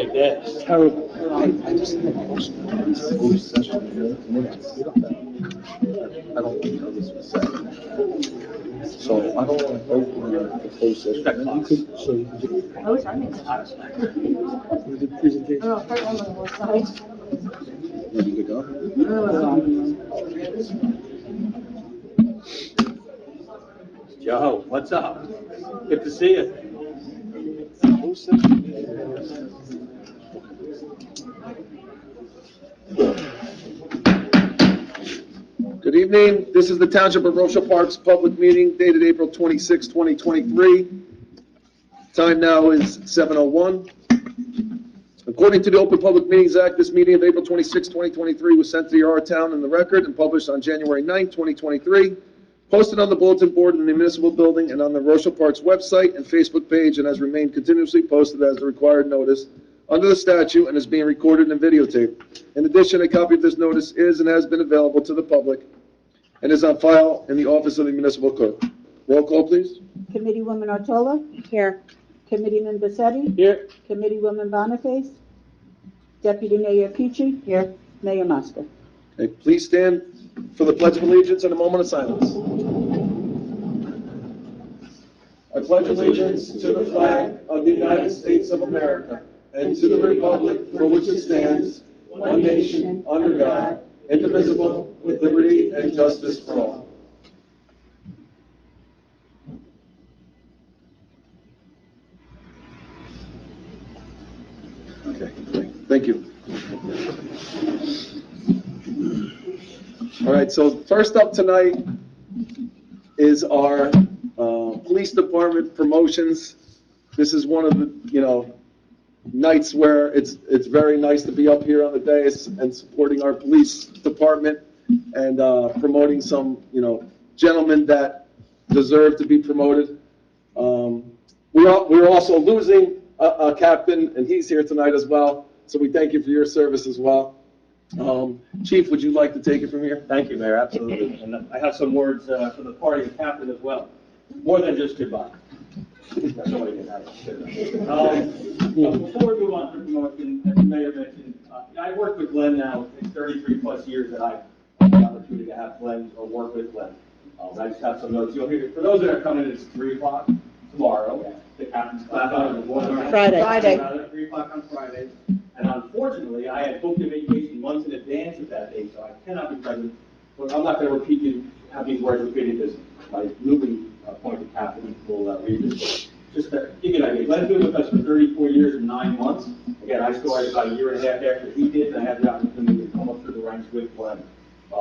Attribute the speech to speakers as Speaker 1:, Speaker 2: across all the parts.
Speaker 1: right there.
Speaker 2: Terrible.
Speaker 3: I just think most closed session minutes, I don't think how this was said. So I don't want to open the closed session minutes.
Speaker 2: So you can do
Speaker 4: I wish I made that.
Speaker 2: the presentation.
Speaker 4: Oh, first I'm gonna go outside.
Speaker 3: Ready to go?
Speaker 1: Joe, what's up? Good to see you.
Speaker 3: Closed session. Good evening. This is the Township of Rochelle Park's public meeting dated April 26, 2023. Time now is 7:01. According to the Open Public Meetings Act, this meeting of April 26, 2023 was sent to the Our Town and the Record and published on January 9, 2023, posted on the bulletin board in the municipal building and on the Rochelle Parks website and Facebook page, and has remained continuously posted as the required notice under the statute and is being recorded and videotaped. In addition, a copy of this notice is and has been available to the public and is on file in the office of the municipal clerk. Roll call, please.
Speaker 5: Committeewoman Otola? Here. Committeeman Bassetti?
Speaker 1: Here.
Speaker 5: Committeewoman Boniface? Deputy Mayor Pucci? Here. Mayor Mosca?
Speaker 3: Okay, please stand for the Pledge of Allegiance and a moment of silence. I pledge allegiance to the flag of the United States of America and to the republic for which it stands, one nation, under God, indivisible, with liberty and justice for all. Okay, thank you. All right, so first up tonight is our police department promotions. This is one of the, nights where it's very nice to be up here on the dais and supporting our police department and promoting some, gentlemen that deserve to be promoted. We're also losing a captain, and he's here tonight as well, so we thank you for your service as well. Chief, would you like to take it from here?
Speaker 6: Thank you, Mayor, absolutely. And I have some words for the party and captain as well. More than just goodbye. Nobody can have it. Before we move on to promotion, as the mayor mentioned, I worked with Glenn now. It's 33 plus years that I've had the opportunity to have Glenn or work with Glenn. I just have some notes. You'll hear, for those that are coming, it's 3 o'clock tomorrow. The captain's class on
Speaker 5: Friday.
Speaker 6: 3 o'clock on Friday. And unfortunately, I had booked a vacation months in advance of that date, so I cannot be present. But I'm not going to have these words repeated because my newly appointed captain will read this. Just to give you an idea, Glenn's been with us for 34 years and 9 months. Again, I started about a year and a half after he did, and I had the opportunity to come up through the ranks with Glenn.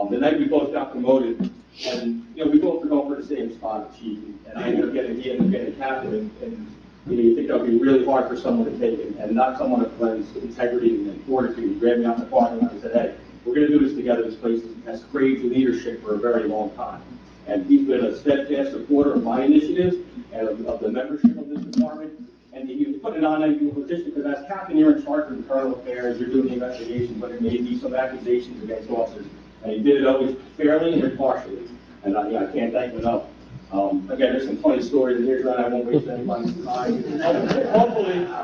Speaker 6: The night we both got promoted, and we both were going for the same spot of chief, and he ended up getting captain, and you think that would be really hard for someone to take it, and not someone of Glenn's integrity and fortitude. He grabbed me out in the parking lot and said, "Hey, we're going to do this together. This place has craved leadership for a very long time." And he's been a steadfast supporter of my initiatives and of the membership of this department. And he put it on a position because as captain, you're in charge of internal affairs, you're doing the investigation, but there may be some accusations against officers. And he did it always fairly and impartially. And I can't thank him enough. Again, there's some funny stories in here, and I won't waste anybody's time.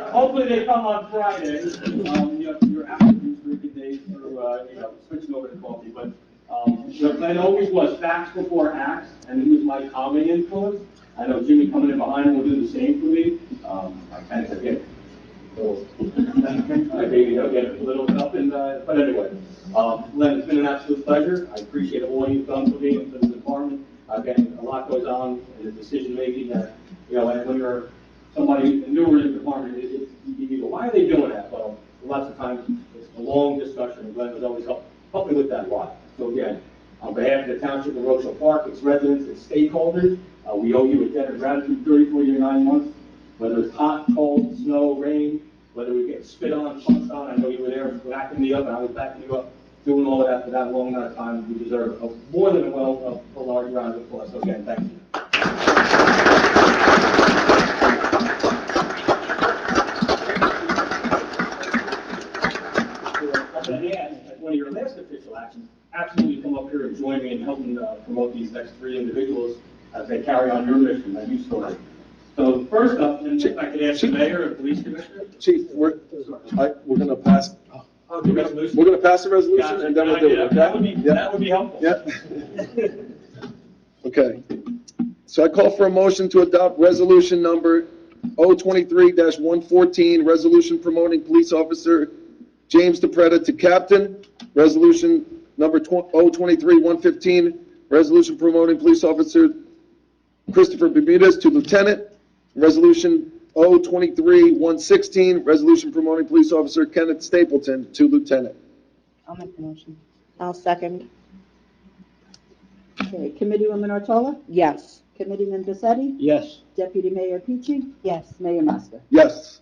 Speaker 6: Hopefully they come on Friday. Your afternoon drinking days through, switching over to coffee. But Glenn always was facts before acts, and he was my calming influence. I know Jimmy coming in behind him will do the same for me. I kind of get maybe I'll get a little up, but anyway, Glenn, it's been an absolute pleasure. I appreciate all you've done for me and for the department. Again, a lot goes on in the decision making that, when you're somebody newer in the department, you go, why are they doing that? Well, lots of times it's a long discussion, and Glenn was always help me with that why. So again, on behalf of the Township of Rochelle Park, its residents, its stakeholders, we owe you a debt of gratitude 34 years, 9 months. Whether it's hot, cold, snow, rain, whether we get spit on, punched on, I know you were there backing me up, and I was backing you up, doing all of that for that long amount of time. You deserve more than a large round of applause. So again, thank you. As one of your last official actions, absolutely come up here and join me in helping promote these next 3 individuals as they carry on your mission that you started. So first up, and if I could ask the mayor and police commissioner.
Speaker 3: Chief, we're gonna pass,
Speaker 6: Oh, the resolution?
Speaker 3: we're gonna pass the resolution
Speaker 6: Gotcha.
Speaker 3: and then we'll do it, okay?
Speaker 6: That would be helpful.
Speaker 3: Yeah. Okay. So I call for a motion to adopt resolution number 023-114, resolution promoting police officer James DePretta to captain. Resolution number 023-115, resolution promoting police officer Christopher Bermudez to lieutenant. Resolution 023-116, resolution promoting police officer Kenneth Stapleton to lieutenant.
Speaker 4: I'll make the motion. I'll second.
Speaker 5: Okay, Committeewoman Otola?
Speaker 4: Yes.
Speaker 5: Committeeman Bisetti?
Speaker 1: Yes.
Speaker 5: Deputy Mayor Peachy?
Speaker 4: Yes.
Speaker 5: Mayor Muska?
Speaker 3: Yes.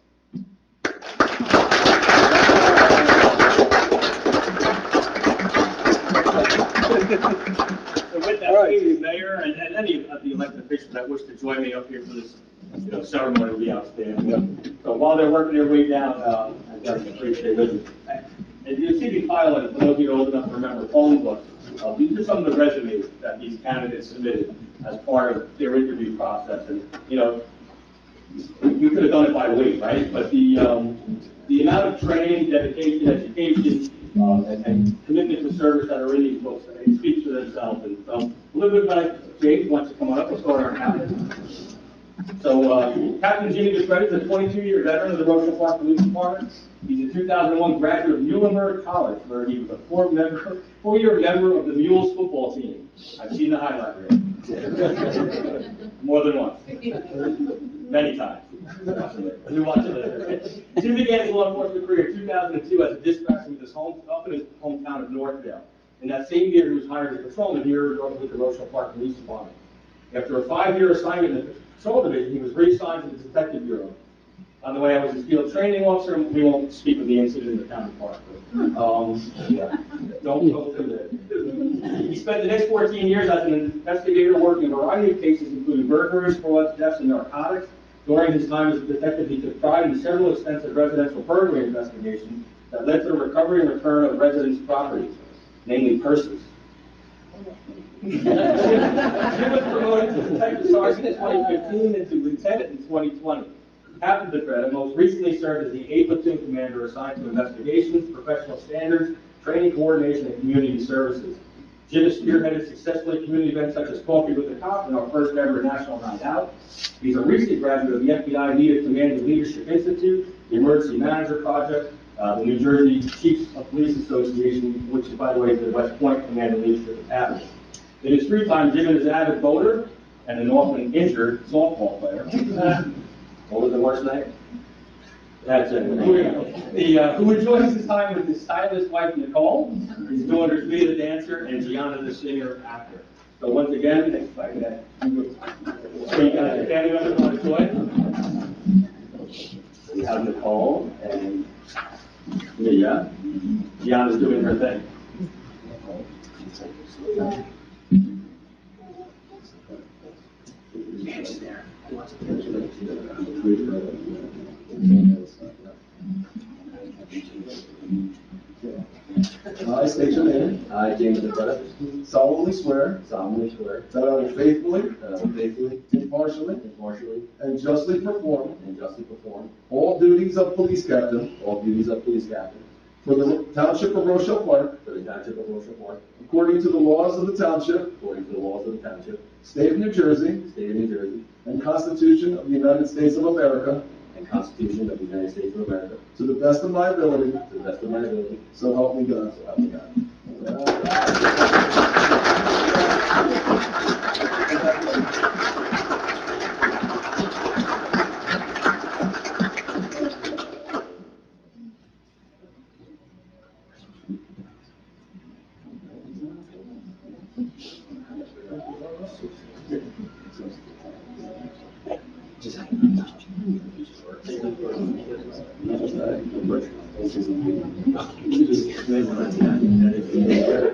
Speaker 6: So with that, the mayor and any of the elected officials that wish to join me up here for this, ceremony will be outstanding. So while they're working their way down, I definitely appreciate it. And you see the file, and for those of you old enough to remember phone books, these are some of the resumes that these candidates submitted as part of their interview process. And, you could have done it by week, right? But the amount of training, dedication, education, and commitment to service that are in these books, it speaks for themselves. And so, a little bit about James wants to come on up. We'll start our captain. So, Captain Jimmy DePretta is a 22-year veteran of the Rochelle Park Police Department. He's a 2001 graduate of Muhlenberg College, where he was a four-year member of the Mules football team. I've seen the highlight reel. More than once. Many times. You watch it. Jim began his law enforcement career in 2002 as a dispatcher with his hometown of Northdale. In that same year, he was hired as a patrolman here with the Rochelle Park Police Department. After a 5-year assignment in the patrol division, he was reassigned to the Detective Bureau. By the way, I was his field training officer. We won't speak of the incident in the county park. Don't go through that. He spent the next 14 years as an investigator working a variety of cases, including burglaries, frauds, thefts, and narcotics. During his time as a detective, he took pride in several extensive residential burglary investigations that led to the recovery and return of residents' property, namely purses. Jim was promoted to detective sergeant in 2015 and to lieutenant in 2020. Captain DePretta most recently served as the 8th Platoon Commander assigned to investigations, professional standards, training coordination, and community services. Jim has spearheaded successfully community events such as Coffee with the Cop and our first ever National Night Out. He's a recent graduate of the FBI Needed Command and Leadership Institute, the Emergency Manager Project, the New Jersey Chiefs of Police Association, which, by the way, is the West Point Command and Leadership Academy. In his free time, Jim is an avid boater and an often injured softball player. What was the worst night? That's it. Who enjoys his time with his stylist wife, Nicole, his daughter, Leah the dancer, and Gianna the singer-actor. So once again, if I could ask you guys, family members want to join? We have Nicole and Leah. Gianna's doing her thing.
Speaker 3: I state your name.
Speaker 7: I, James DePretta,
Speaker 3: Solemnly swear
Speaker 7: solemnly swear
Speaker 3: that I will faithfully,
Speaker 7: that I will faithfully,
Speaker 3: impartially,
Speaker 7: impartially,
Speaker 3: and justly perform
Speaker 7: and justly perform
Speaker 3: all duties of police captain
Speaker 7: all duties of police captain
Speaker 3: for the Township of Rochelle Park,
Speaker 7: for the Township of Rochelle Park,
Speaker 3: according to the laws of the Township,
Speaker 7: according to the laws of the Township,
Speaker 3: State of New Jersey,
Speaker 7: State of New Jersey,
Speaker 3: and Constitution of the United States of America,
Speaker 7: and Constitution of the United States of America,
Speaker 3: to the best of my ability,
Speaker 7: to the best of my ability,
Speaker 3: so help me God.
Speaker 7: so help me God.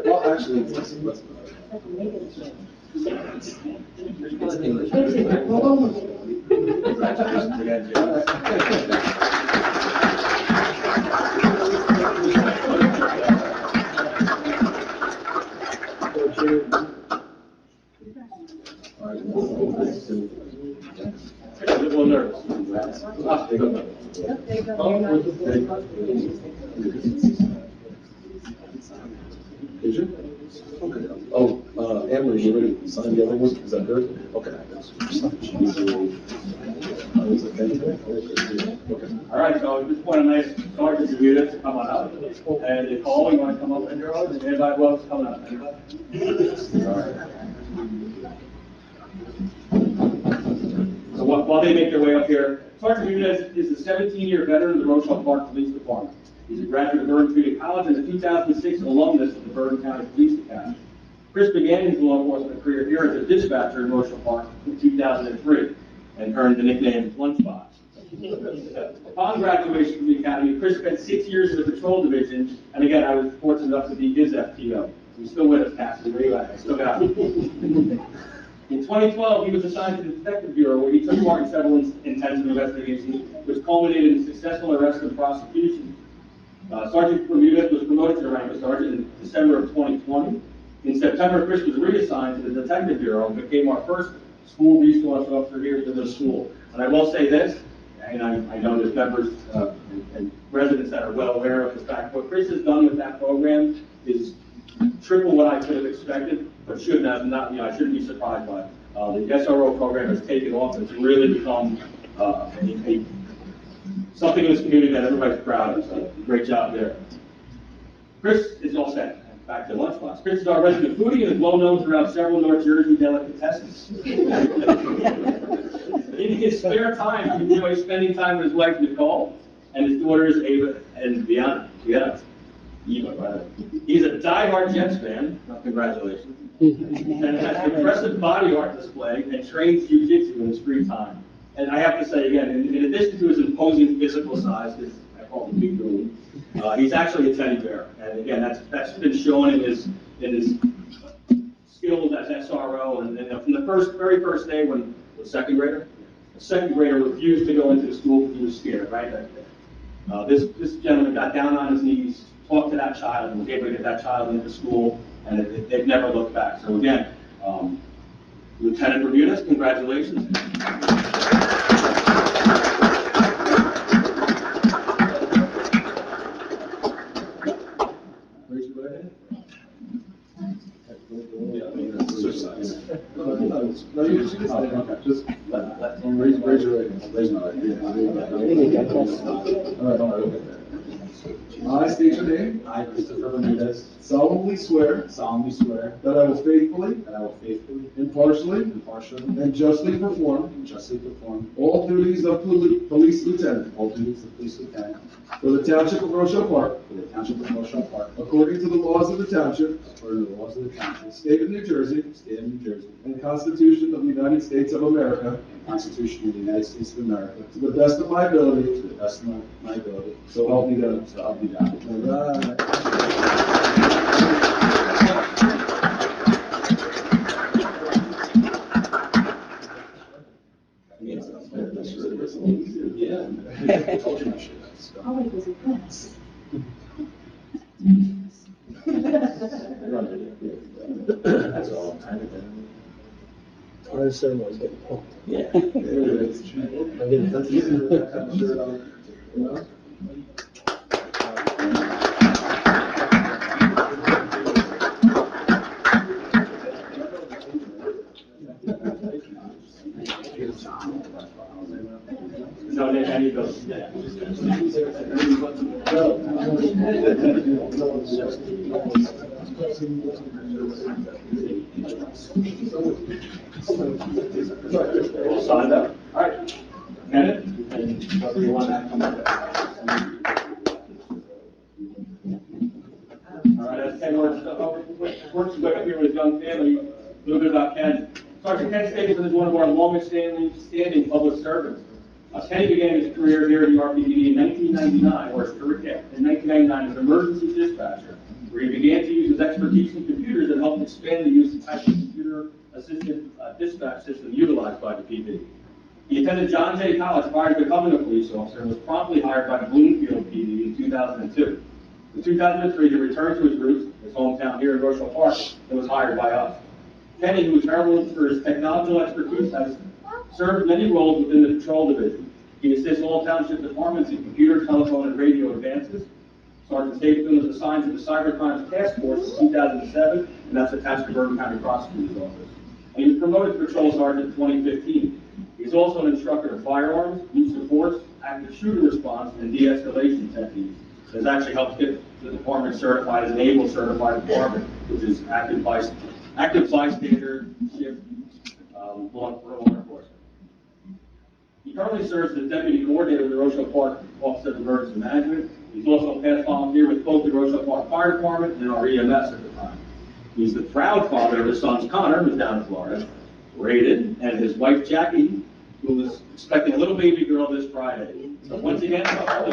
Speaker 3: Well, actually, let's
Speaker 7: It's English.
Speaker 6: Congratulations again, Jim.
Speaker 3: Did you? Okay. Oh, Emery, you already signed the other one? Is that good? Okay. Okay.
Speaker 6: All right, so at this point, I'm going to ask Sergeant Bermudez to come on up. And Nicole, you want to come up and your own? Anybody else coming up? Anybody? All right. So while they make their way up here, Sergeant Bermudez is a 17-year veteran of the Rochelle Park Police Department. He's a graduate of Bergen Community College and a 2006 alumnus of the Bergen County Police Academy. Chris began his law enforcement career here as a dispatcher in Rochelle Park in 2003 and earned the nickname Lunchbox. Upon graduation from the academy, Chris spent 6 years in the patrol division, and again, I was fortunate enough to be his FTO. He's still with us, Cassidy. Where you at? I still got him. In 2012, he was assigned to the Detective Bureau, where he took part in several intensive investigations, which culminated in successful arrest and prosecution. Sergeant Bermudez was promoted to the rank of sergeant in December of 2020. In September, Chris was reassigned to the Detective Bureau and became our first school resource officer here at the school. And I will say this, and I know there's members and residents that are well aware of the fact, what Chris has done with that program is triple what I could have expected, but should not, I shouldn't be surprised by it. The SRO program has taken off and it's really become something in this community that everybody's proud of, so great job there. Chris is all set. Back to Lunchbox. Chris is our resident foodie and is well known throughout several North Jersey delicatessens. In his spare time, he enjoys spending time with his wife Nicole and his daughters Ava and Bianca. Eva, rather. He's a die-hard Jets fan. Well, congratulations. And has impressive body art display and trains jiu-jitsu in his free time. And I have to say again, in addition to his imposing physical size, because I call him Big Dude, he's actually a teddy bear. And again, that's been shown in his skills as SRO. And from the very first day when the second grader refused to go into the school because he was scared, right? This gentleman got down on his knees, talked to that child, and was able to get that child into school, and they've never looked back. So again, Lieutenant Bermudez, congratulations.
Speaker 3: Raise your right hand. No, you just raise your right hand. Raise my right hand. All right. I state your name.
Speaker 8: I, Christopher Bermudez,
Speaker 3: Solemnly swear
Speaker 8: solemnly swear
Speaker 3: that I will faithfully,
Speaker 8: that I will faithfully,
Speaker 3: impartially,
Speaker 8: impartially,
Speaker 3: and justly perform
Speaker 8: and justly perform
Speaker 3: all duties of police lieutenant
Speaker 8: all duties of police lieutenant
Speaker 3: for the Township of Rochelle Park,
Speaker 8: for the Township of Rochelle Park,
Speaker 3: according to the laws of the Township,
Speaker 8: according to the laws of the Township,
Speaker 3: State of New Jersey,
Speaker 8: State of New Jersey,
Speaker 3: and the Constitution of the United States of America,
Speaker 8: and Constitution of the United States of America,
Speaker 3: to the best of my ability,
Speaker 8: to the best of my ability,
Speaker 3: so help me God.
Speaker 8: so help me God.
Speaker 3: All right.
Speaker 8: That's all I'm trying to do.
Speaker 2: Part of the ceremony is getting pumped.
Speaker 8: Yeah.
Speaker 6: No, any of those. All signed up. All right. Kenneth, and whoever you want to come up. All right, as Ken works his way up here with his young family, a little bit about Ken. Sergeant Ken Stapleton is one of our longest standing public servants. Kenny began his career here at the RPD in 1999, or his career in 1999 as an emergency dispatcher, where he began to use his expertise in computers and helped expand the use of the computer-assisted dispatch system utilized by the PD. He attended John Jay College prior to becoming a police officer and was promptly hired by the Bloomfield PD in 2002. In 2003, he returned to his roots, his hometown here in Rochelle Park, and was hired by us. Kenny, who is heralded for his technological expertise, has served many roles within the patrol division. He assists all township departments in computer, telephone, and radio advances. Sergeant Stapleton was assigned to the Cyber Crimes Task Force in 2007, and that's attached to Bergen County Prosecutor's Office. And he was promoted to Patrol Sergeant in 2015. He's also an instructor of firearms, use of force, active shooter response, and de-escalation techniques. This actually helps get the department certified as an ABLE certified department, which is active bystander ship law enforcement. He currently serves as deputy coordinator of the Rochelle Park Office of Emergency Management. He's also a past volunteer with both the Rochelle Park Fire Department and our EMS at the time. He's the proud father of his sons Connor, who's down in Florida, Raiden, and his wife Jackie, who is expecting a little baby girl this Friday. So once again,
Speaker 3: I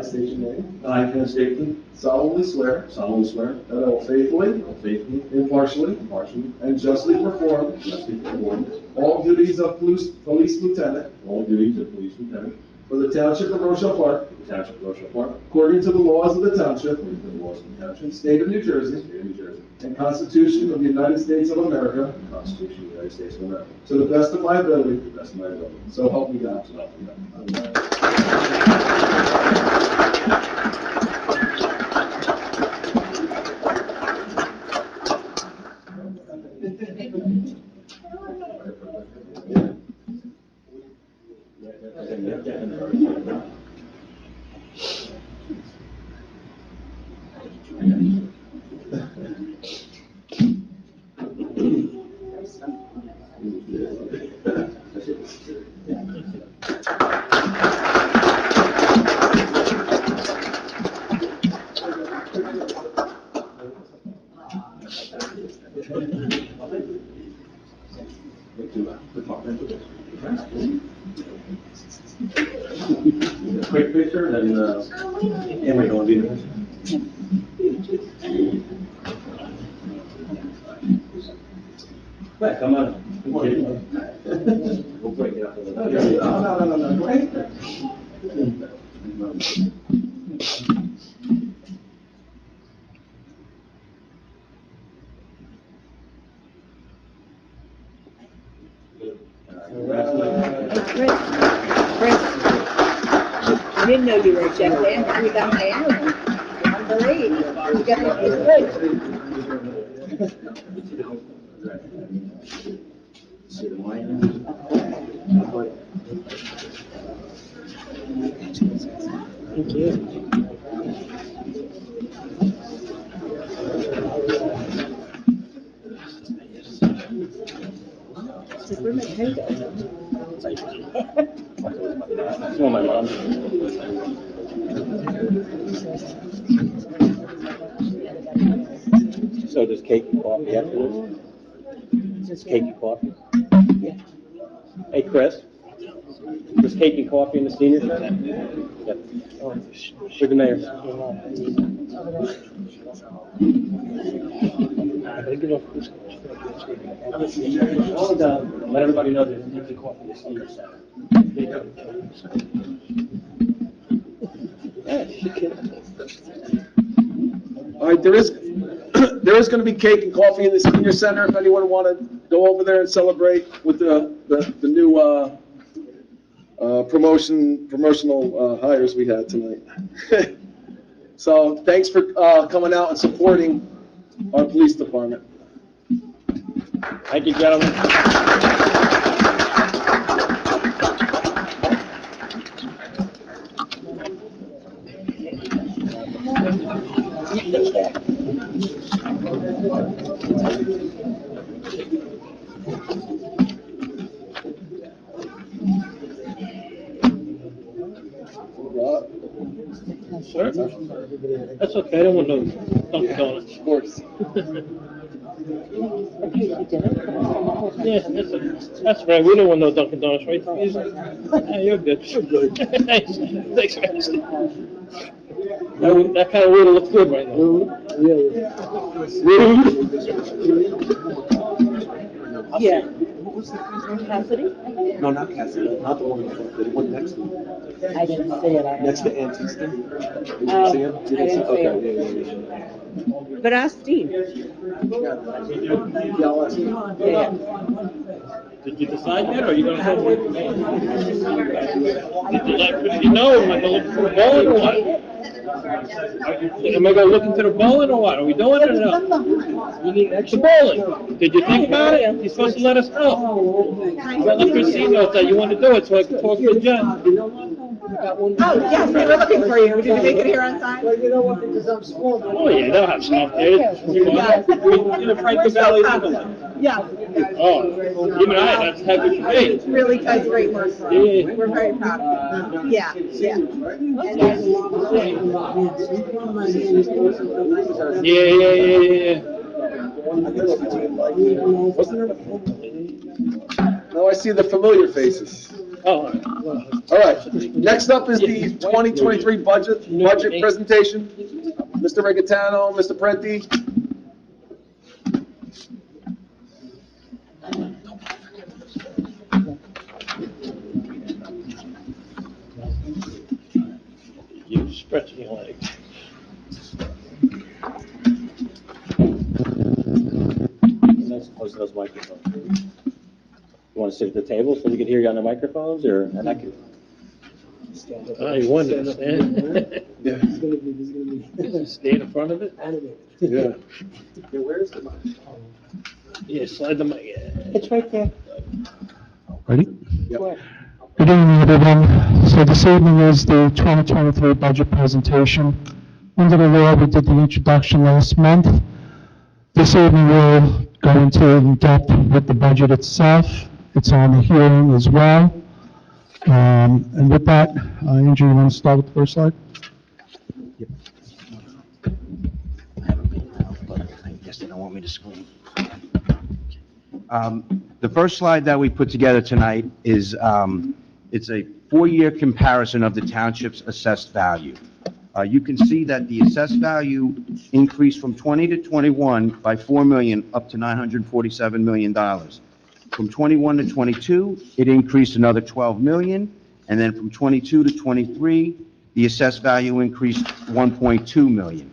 Speaker 3: state your name.
Speaker 6: I, Ken Stapleton,
Speaker 3: Solemnly swear
Speaker 6: solemnly swear
Speaker 3: that I will faithfully, impartially,
Speaker 6: impartially,
Speaker 3: and justly perform
Speaker 6: justly perform
Speaker 3: all duties of police lieutenant
Speaker 6: all duties of police lieutenant
Speaker 3: for the Township of Rochelle Park,
Speaker 6: for the Township of Rochelle Park,
Speaker 3: according to the laws of the Township,
Speaker 6: according to the laws of the Township,
Speaker 3: State of New Jersey,
Speaker 6: State of New Jersey,
Speaker 3: and Constitution of the United States of America,
Speaker 6: and the Constitution of the United States of America,
Speaker 3: to the best of my ability,
Speaker 6: to the best of my ability.
Speaker 3: so help me God.
Speaker 6: So help me God. Quick picture, then, and we're going to do this. Right, come on. We'll break it up a little bit.
Speaker 3: No. Go ahead.
Speaker 5: Chris, I didn't know you were a check in, now you got my animal. Number 8, you got it,
Speaker 6: See the line?
Speaker 2: Thank you.
Speaker 5: It's like, where my pen go?
Speaker 6: It's one of my mom's. So does cake and coffee after this? Just cake and coffee? Hey, Chris? There's cake and coffee in the senior center? Yep. With the mayor. Let everybody know there's cake and coffee in the senior center.
Speaker 3: All right, there is going to be cake and coffee in the senior center. If anyone want to go over there and celebrate with the new promotional hires we had tonight. So thanks for coming out and supporting our police department.
Speaker 6: Thank you, gentlemen.
Speaker 2: Sir? That's okay, I don't want no Dunkin' Donuts.
Speaker 3: Of course.
Speaker 2: Yeah, that's right, we don't want no Dunkin' Donuts, right? Yeah, you're good. You're good. Thanks for asking. That kind of water looks good right now.
Speaker 5: Yeah.
Speaker 4: Cassidy?
Speaker 3: No, not Cassidy, not the one in front, the one next to him.
Speaker 4: I didn't see it. I don't
Speaker 3: Next to
Speaker 4: know.
Speaker 3: Antista. Did you
Speaker 4: Oh,
Speaker 3: see him?
Speaker 4: I didn't see
Speaker 3: Okay,
Speaker 4: him.
Speaker 3: yeah.
Speaker 4: But ask Steve.
Speaker 3: Yeah, I'll ask him.
Speaker 4: Yeah.
Speaker 2: Did you decide yet, or are you gonna go with me? You know, am I gonna look for the bowling or what? Am I gonna look into the bowling or what? Are we doing it or no? You need extra bowling. Did you think about it? You're supposed to let us know. You got like Christine knows that you want to do it, so I can talk to Jen.
Speaker 4: Oh, yes, we were looking for you. Did you make it here on time?
Speaker 2: Oh, yeah, they'll have stuff there.
Speaker 4: Yes.
Speaker 2: In the Franklin Valley Timberline.
Speaker 4: Yes.
Speaker 2: Oh, even that's how it should
Speaker 4: It's really does great work for us.
Speaker 2: Yeah.
Speaker 4: We're very proud of it. Yeah, yeah.
Speaker 2: Yeah.
Speaker 3: Now I see the familiar faces.
Speaker 2: Oh,
Speaker 3: All right, next up is the 2023 budget presentation. Mr. Rigatano, Mr. Prenti.
Speaker 2: you stretching your legs.
Speaker 6: Nice close to those microphones. You want to sit at the table so we can hear you on the microphones, or, and I can?
Speaker 2: Oh, you want to stand?
Speaker 3: Yeah.
Speaker 2: Stand in front of it?
Speaker 3: Yeah.
Speaker 6: Where's the mic?
Speaker 2: Yeah, slide the mic. Yeah.
Speaker 4: It's right there.
Speaker 9: Ready?
Speaker 3: Yep.
Speaker 9: Good evening, everyone. So this evening is the 2023 budget presentation. Under the law, we did the introduction last month. This evening, we'll go into in depth with the budget itself. It's on the hearing as well. And with that, Andrew, you want to start with the first slide?
Speaker 10: I guess they don't want me to scream. The first slide that we put together tonight is, it's a 4-year comparison of the township's assessed value. You can see that the assessed value increased from 20 to 21 by 4 million up to $947 million. From 21 to 22, it increased another 12 million, and then from 22 to 23, the assessed value increased 1.2 million.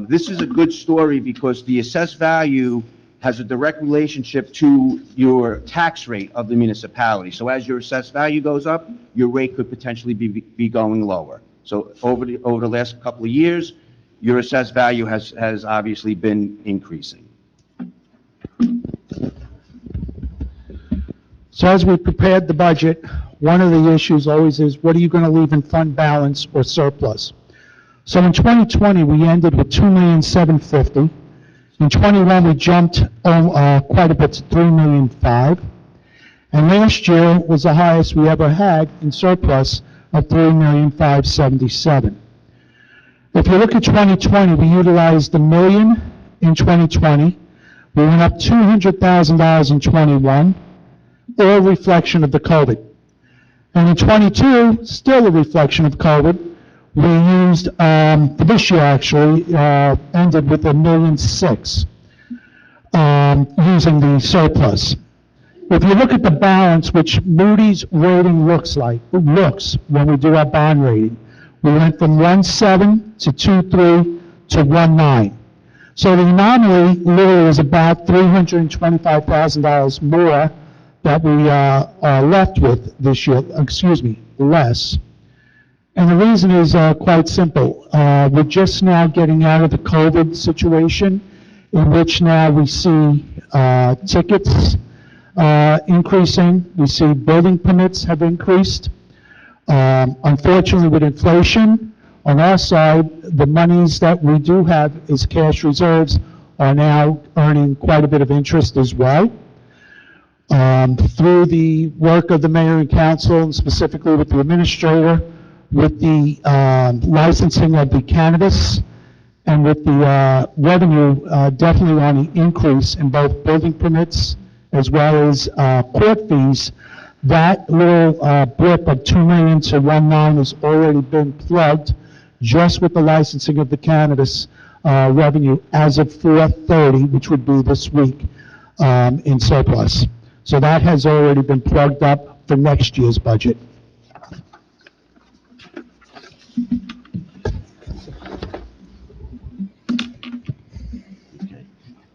Speaker 10: This is a good story because the assessed value has a direct relationship to your tax rate of the municipality. So as your assessed value goes up, your rate could potentially be going lower. So over the last couple of years, your assessed value has obviously been increasing.
Speaker 9: So as we prepared the budget, one of the issues always is, what are you going to leave in fund balance or surplus? So in 2020, we ended with $2,750,000. In 21, we jumped quite a bit to $3,500,000. And last year was the highest we ever had in surplus of $3,577,000. If you look at 2020, we utilized $1 million in 2020. We went up $200,000 in 21, all a reflection of the COVID. And in 22, still a reflection of COVID. We used, this year actually, ended with $1,600,000, using the surplus. If you look at the balance, which Moody's rating looks when we do our bond rating, we went from 1.7 to 2.3 to 1.9. So the anomaly literally is about $325,000 more that we are left with this year, less. And the reason is quite simple. We're just now getting out of the COVID situation, in which now we see tickets increasing. We see building permits have increased. Unfortunately, with inflation, on our side, the monies that we do have as cash reserves are now earning quite a bit of interest as well. Through the work of the mayor and council, and specifically with the administrator, with the licensing of the cannabis, and with the revenue definitely on the increase in both building permits as well as court fees, that little blip of 2 million to 1.9 has already been plugged just with the licensing of the cannabis revenue as of 4/30, which would be this week, in surplus. So that has already been plugged up for next year's budget.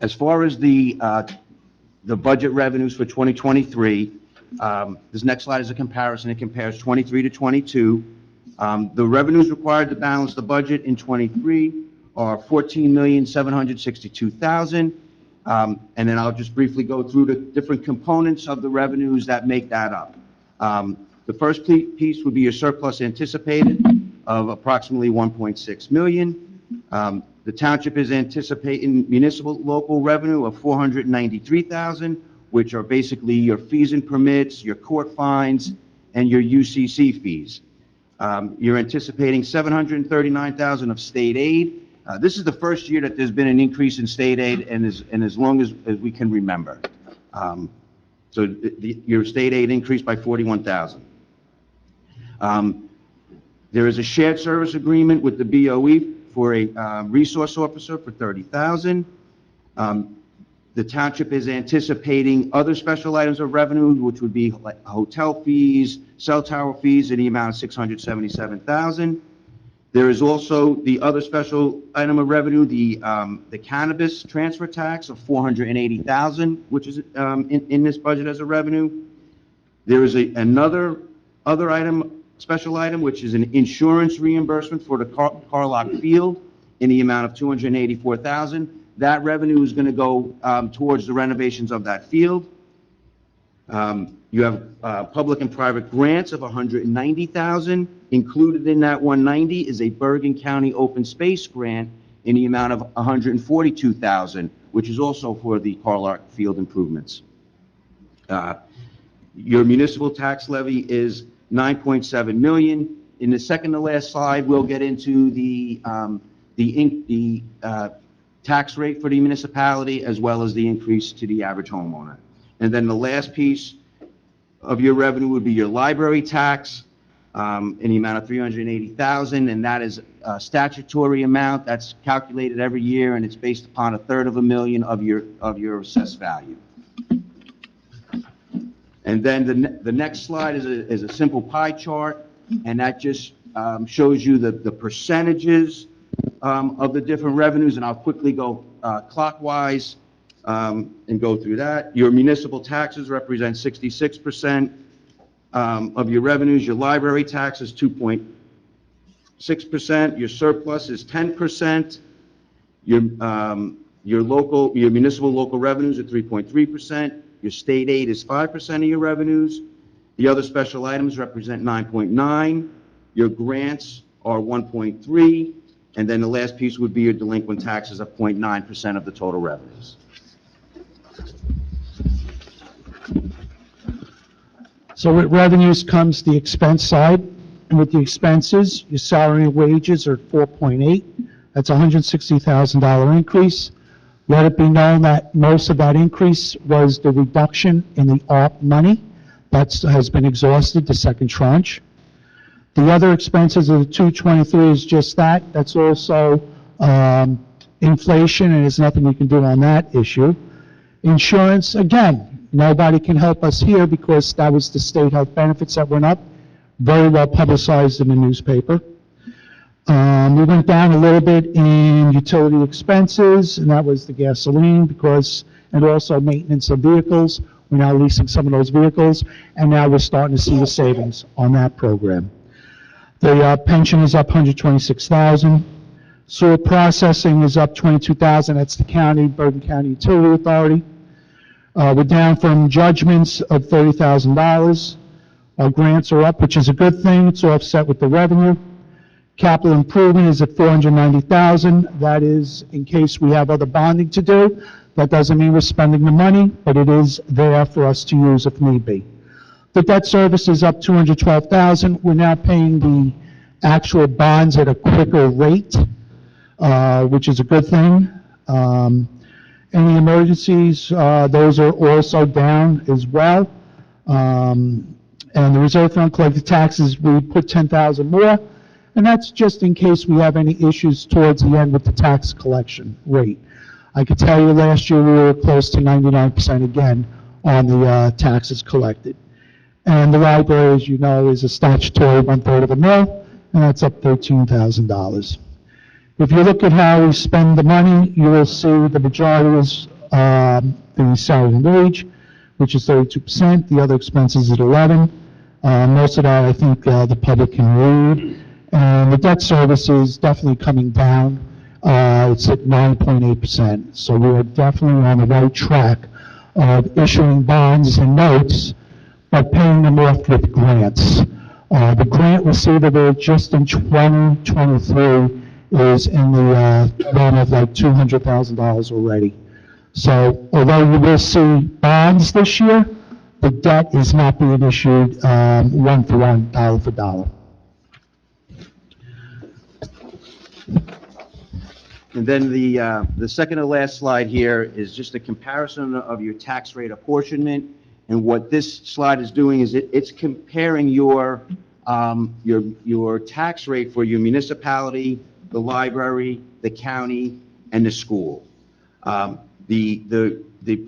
Speaker 10: As far as the budget revenues for 2023, this next slide is a comparison. It compares 23 to 22. The revenues required to balance the budget in 23 are $14,762,000. And then I'll just briefly go through the different components of the revenues that make that up. The first piece would be your surplus anticipated of approximately $1.6 million. The township is anticipating municipal local revenue of $493,000, which are basically your fees and permits, your court fines, and your UCC fees. You're anticipating $739,000 of state aid. This is the first year that there's been an increase in state aid, and as long as we can remember. So your state aid increased by $41,000. There is a shared service agreement with the BOE for a resource officer for $30,000. The township is anticipating other special items of revenue, which would be like hotel fees, cell tower fees in the amount of $677,000. There is also the other special item of revenue, the cannabis transfer tax of $480,000, which is in this budget as a revenue. There is another special item, which is an insurance reimbursement for the Carlock Field in the amount of $284,000. That revenue is going to go towards the renovations of that field. You have public and private grants of $190,000. Included in that $190,000 is a Bergen County open space grant in the amount of $142,000, which is also for the Carlock Field improvements. Your municipal tax levy is $9.7 million. In the second to last slide, we'll get into the tax rate for the municipality as well as the increase to the average homeowner. And then the last piece of your revenue would be your library tax in the amount of $380,000, and that is a statutory amount that's calculated every year, and it's based upon $350,000 of your assessed value. And then the next slide is a simple pie chart, and that just shows you the percentages of the different revenues, and I'll quickly go clockwise and go through that. Your municipal taxes represent 66% of your revenues. Your library tax is 2.6%. Your surplus is 10%. Your municipal local revenues are 3.3%. Your state aid is 5% of your revenues. The other special items represent 9.9%. Your grants are 1.3%. And then the last piece would be your delinquent taxes of 0.9% of the total revenues.
Speaker 9: So with revenues comes the expense side, and with the expenses, your salary and wages are 4.8. That's a $160,000 increase. Let it be known that most of that increase was the reduction in the ARP money. That has been exhausted, the second tranche. The other expenses of the 223 is just that. That's also inflation, and there's nothing we can do on that issue. Insurance, again, nobody can help us here because that was the state health benefits that went up, very well publicized in the newspaper. We went down a little bit in utility expenses, and that was the gasoline and also maintenance of vehicles. We're now leasing some of those vehicles, and now we're starting to see the savings on that program. The pension is up $126,000. Sewer processing is up $22,000. That's the Bergen County Utility Authority. We're down from judgments of $30,000. Our grants are up, which is a good thing. It's offset with the revenue. Capital improvement is at $490,000. That is in case we have other bonding to do. That doesn't mean we're spending the money, but it is there for us to use if need be. The debt service is up $212,000. We're now paying the actual bonds at a quicker rate, which is a good thing. Any emergencies, those are also down as well. And the reserve fund collected taxes, we put $10,000 more, and that's just in case we have any issues towards the end with the tax collection rate. I could tell you last year we were close to 99% again on the taxes collected. And the library, as you know, is a statutory 1/3 of a mil, and that's up $13,000. If you look at how we spend the money, you will see the majority is the salary and wage, which is 32%. The other expenses at 11%. Most of that, I think, the public can read. And the debt service is definitely coming down. It's at 9.8%. So we are definitely on the right track of issuing bonds and notes, but paying them off with grants. The grant receivable just in 2023 is in the realm of like $200,000 already. So although you will see bonds this year, the debt is not being issued one for one, dollar for dollar.
Speaker 10: And then the second to last slide here is just a comparison of your tax rate apportionment. And what this slide is doing is it's comparing your tax rate for your municipality, the library, the county, and the school. The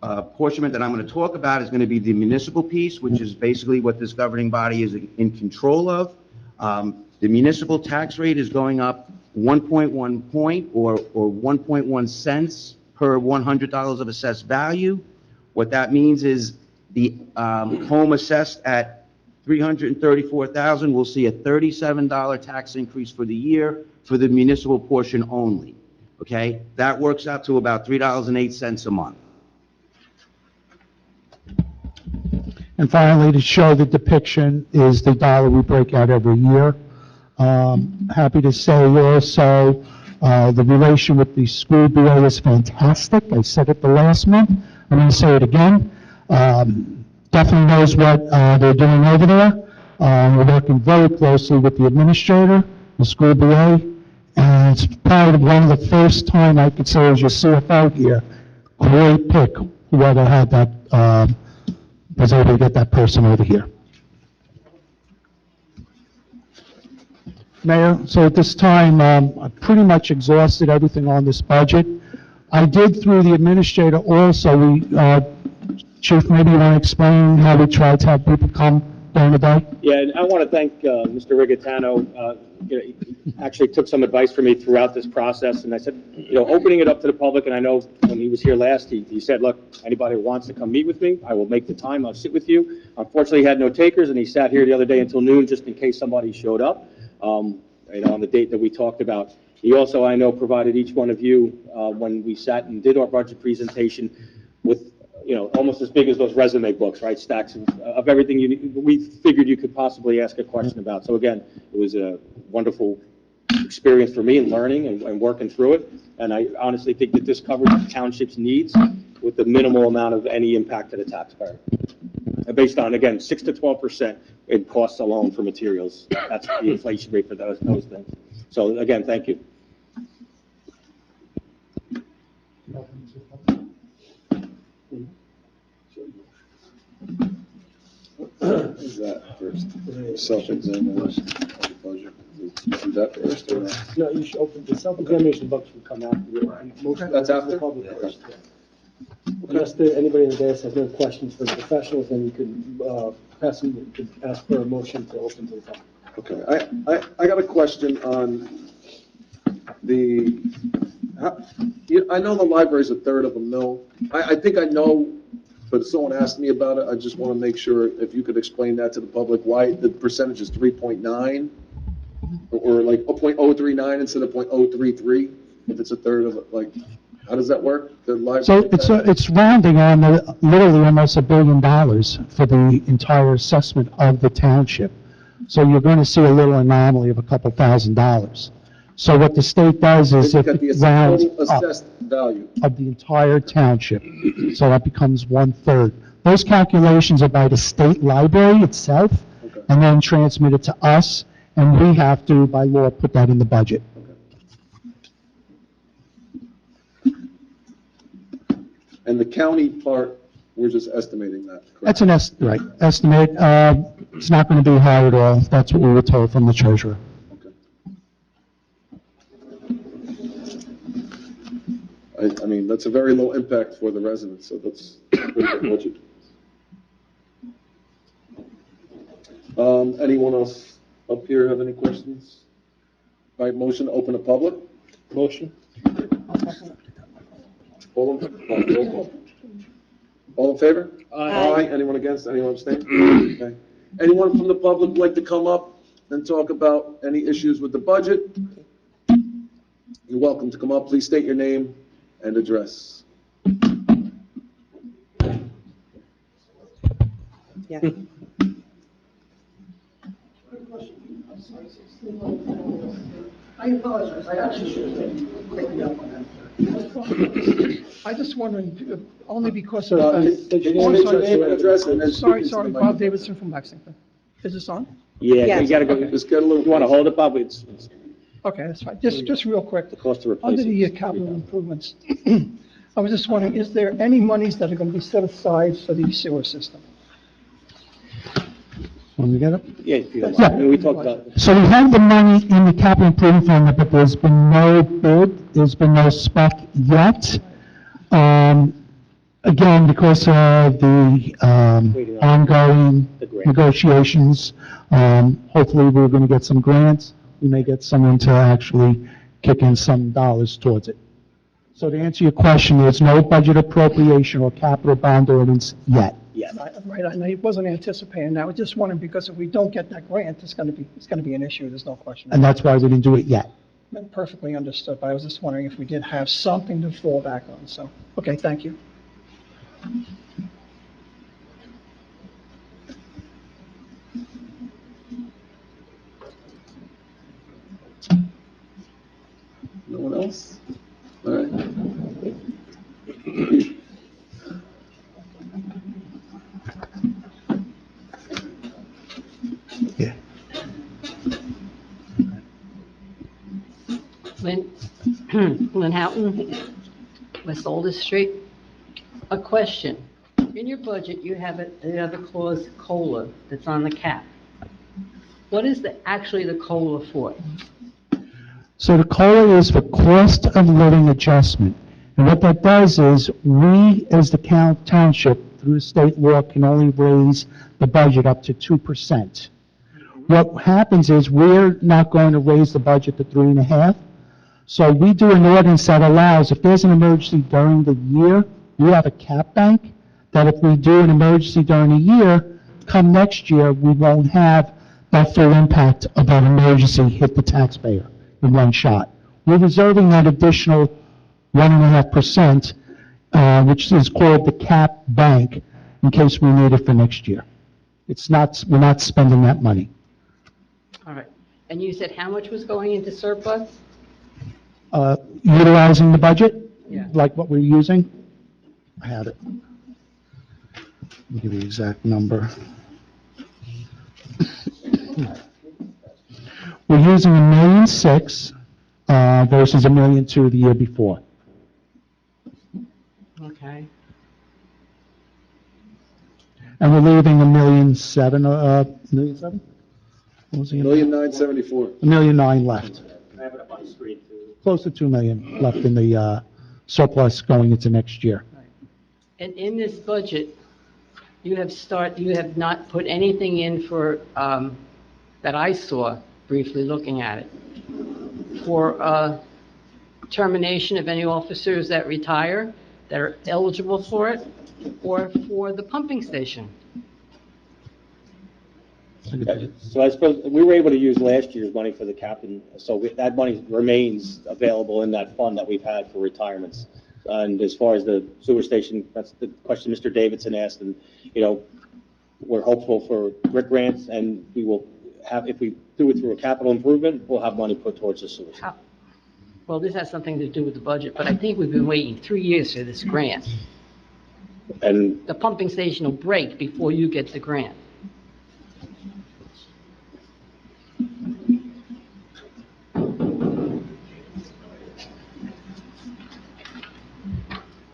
Speaker 10: apportionment that I'm going to talk about is going to be the municipal piece, which is basically what this governing body is in control of. The municipal tax rate is going up 1.1 point or 1.1 cents per $100 of assessed value. What that means is the home assessed at $334,000 will see a $37 tax increase for the year for the municipal portion only. Okay, that works out to about $3.08 a month.
Speaker 9: And finally, to show the depiction is the dollar we break out every year. Happy to say also, the relation with the school bureau is fantastic. I said it the last month. I'm going to say it again. Definitely knows what they're doing over there. We're working very closely with the administrator, the school BA, and it's probably one of the first time I could say as your CFO here, great pick, whoever had that, was able to get that person over here. Mayor, so at this time, I've pretty much exhausted everything on this budget. I did through the administrator also, Chief, maybe you want to explain how we tried to have people come during the day?
Speaker 6: Yeah, and I want to thank Mr. Rigatano. He actually took some advice from me throughout this process, and I said, opening it up to the public, and I know when he was here last, he said, look, anybody who wants to come meet with me, I will make the time, I'll sit with you. Unfortunately, he had no takers, and he sat here the other day until noon just in case somebody showed up, on the date that we talked about. He also, I know, provided each one of you, when we sat and did our budget presentation with almost as big as those resume books, right? Stacks of everything we figured you could possibly ask a question about. So again, it was a wonderful experience for me in learning and working through it. And I honestly think that this covers the township's needs with the minimal amount of any impact to the taxpayer. Based on, again, 6 to 12% in costs alone for materials. That's the inflation rate for those things. So again, thank you.
Speaker 3: Is that first? Self-examination budget. Do that first or not?
Speaker 11: No, you should open, the self-examination book should come after.
Speaker 3: That's after?
Speaker 11: First, yeah. Unless anybody in the dais has no questions for the professionals, then you could ask for a motion to open to the public.
Speaker 3: Okay, I got a question on I know the library's a third of a mil. I think I know, but if someone asked me about it, I just want to make sure if you could explain that to the public, why the percentage is 3.9 or like 0.039 instead of 0.033 if it's a third of it, like, how does that work? The library.
Speaker 9: So it's rounding on literally almost $1 billion for the entire assessment of the township. So you're going to see a little anomaly of a couple $1,000s. So what the state does is if it rounds up
Speaker 3: assessed value
Speaker 9: of the entire township, so that becomes 1/3. Those calculations are by the state library itself, and then transmitted to us, and we have to, by law, put that in the budget.
Speaker 3: And the county part, we're just estimating that, correct?
Speaker 9: That's an estimate. It's not going to be high at all. That's what we were told from the treasurer.
Speaker 3: I mean, that's a very low impact for the residents, so that's a pretty good budget. Anyone else up here have any questions? All right, motion to open the public.
Speaker 11: Motion?
Speaker 3: All in favor?
Speaker 5: Aye.
Speaker 3: Anyone against? Anyone abstain? Okay. Anyone from the public would like to come up and talk about any issues with the budget? You're welcome to come up. Please state your name and address.
Speaker 4: Yeah.
Speaker 12: I apologize, I actually should have taken up on that. I just wondering, only because of.
Speaker 3: Could you state your name and address and then speak
Speaker 12: Sorry,
Speaker 3: into the
Speaker 12: sorry, Bob
Speaker 3: microphone?
Speaker 12: Davidson from Lexington. Is this on?
Speaker 1: Yeah,
Speaker 5: Yes.
Speaker 1: you gotta go,
Speaker 3: Just get a little.
Speaker 1: you wanna hold it, Bob? It's
Speaker 12: Okay, that's fine. Just real quick.
Speaker 1: the cost to replace
Speaker 12: Under
Speaker 1: it.
Speaker 12: the capital improvements, I was just wondering, is there any monies that are going to be set aside for the sewer system?
Speaker 9: When we get it?
Speaker 1: Yeah, if you don't
Speaker 9: Yeah.
Speaker 1: mind. We talked about,
Speaker 9: So we have the money in the capital improvement fund, but there's been no bid, there's been no spec yet. Again, because of the ongoing
Speaker 1: The grant.
Speaker 9: negotiations, hopefully we're going to get some grants. We may get someone to actually kick in some dollars towards it. So to answer your question, there's no budget appropriation or capital bond ordinance yet.
Speaker 1: yes.
Speaker 12: Right, I wasn't anticipating that. I was just wondering, because if we don't get that grant, it's going to be an issue, there's no question.
Speaker 9: And that's why we didn't do it yet.
Speaker 12: Perfectly understood, but I was just wondering if we did have something to fall back on, so, okay, thank you.
Speaker 3: No one else? All right.
Speaker 9: Yeah.
Speaker 13: Lynn Houghton, West Oldest Street. A question. In your budget, you have the other clause, COLA, that's on the cap. What is actually the COLA for?
Speaker 9: So the COLA is for cost of living adjustment. And what that does is, we, as the township, through state law, can only raise the budget up to 2%. What happens is, we're not going to raise the budget to 3.5%. So we do an ordinance that allows, if there's an emergency during the year, we have a cap bank, that if we do an emergency during the year, come next year, we won't have that full impact of that emergency hit the taxpayer in one shot. We're reserving that additional 1.5%, which is called the cap bank, in case we need it for next year. We're not spending that money.
Speaker 13: All right. And you said how much was going into surplus?
Speaker 9: Utilizing the budget,
Speaker 13: Yeah.
Speaker 9: like what we're using, I have it. Let me give you the exact number. We're using $1.6 million, versus $1.2 million the year before.
Speaker 13: Okay.
Speaker 9: And we're leaving $1.7 million, $1.7 million? What was the number?
Speaker 3: $1,974,000.
Speaker 9: $1.9 million left.
Speaker 1: I have it up on the screen too.
Speaker 9: Close to $2 million left in the surplus going into next year.
Speaker 13: And in this budget, you have not put anything in for, that I saw briefly looking at it, for termination of any officers that retire, that are eligible for it, or for the pumping station.
Speaker 1: So I suppose, we were able to use last year's money for the captain, so that money remains available in that fund that we've had for retirements. And as far as the sewer station, that's the question Mr. Davidson asked, and, we're hopeful for RIC grants, and we will have, if we do it through a capital improvement, we'll have money put towards the sewer.
Speaker 13: Well, this has something to do with the budget, but I think we've been waiting 3 years for this grant.
Speaker 1: And
Speaker 13: The pumping station will break before you get the grant.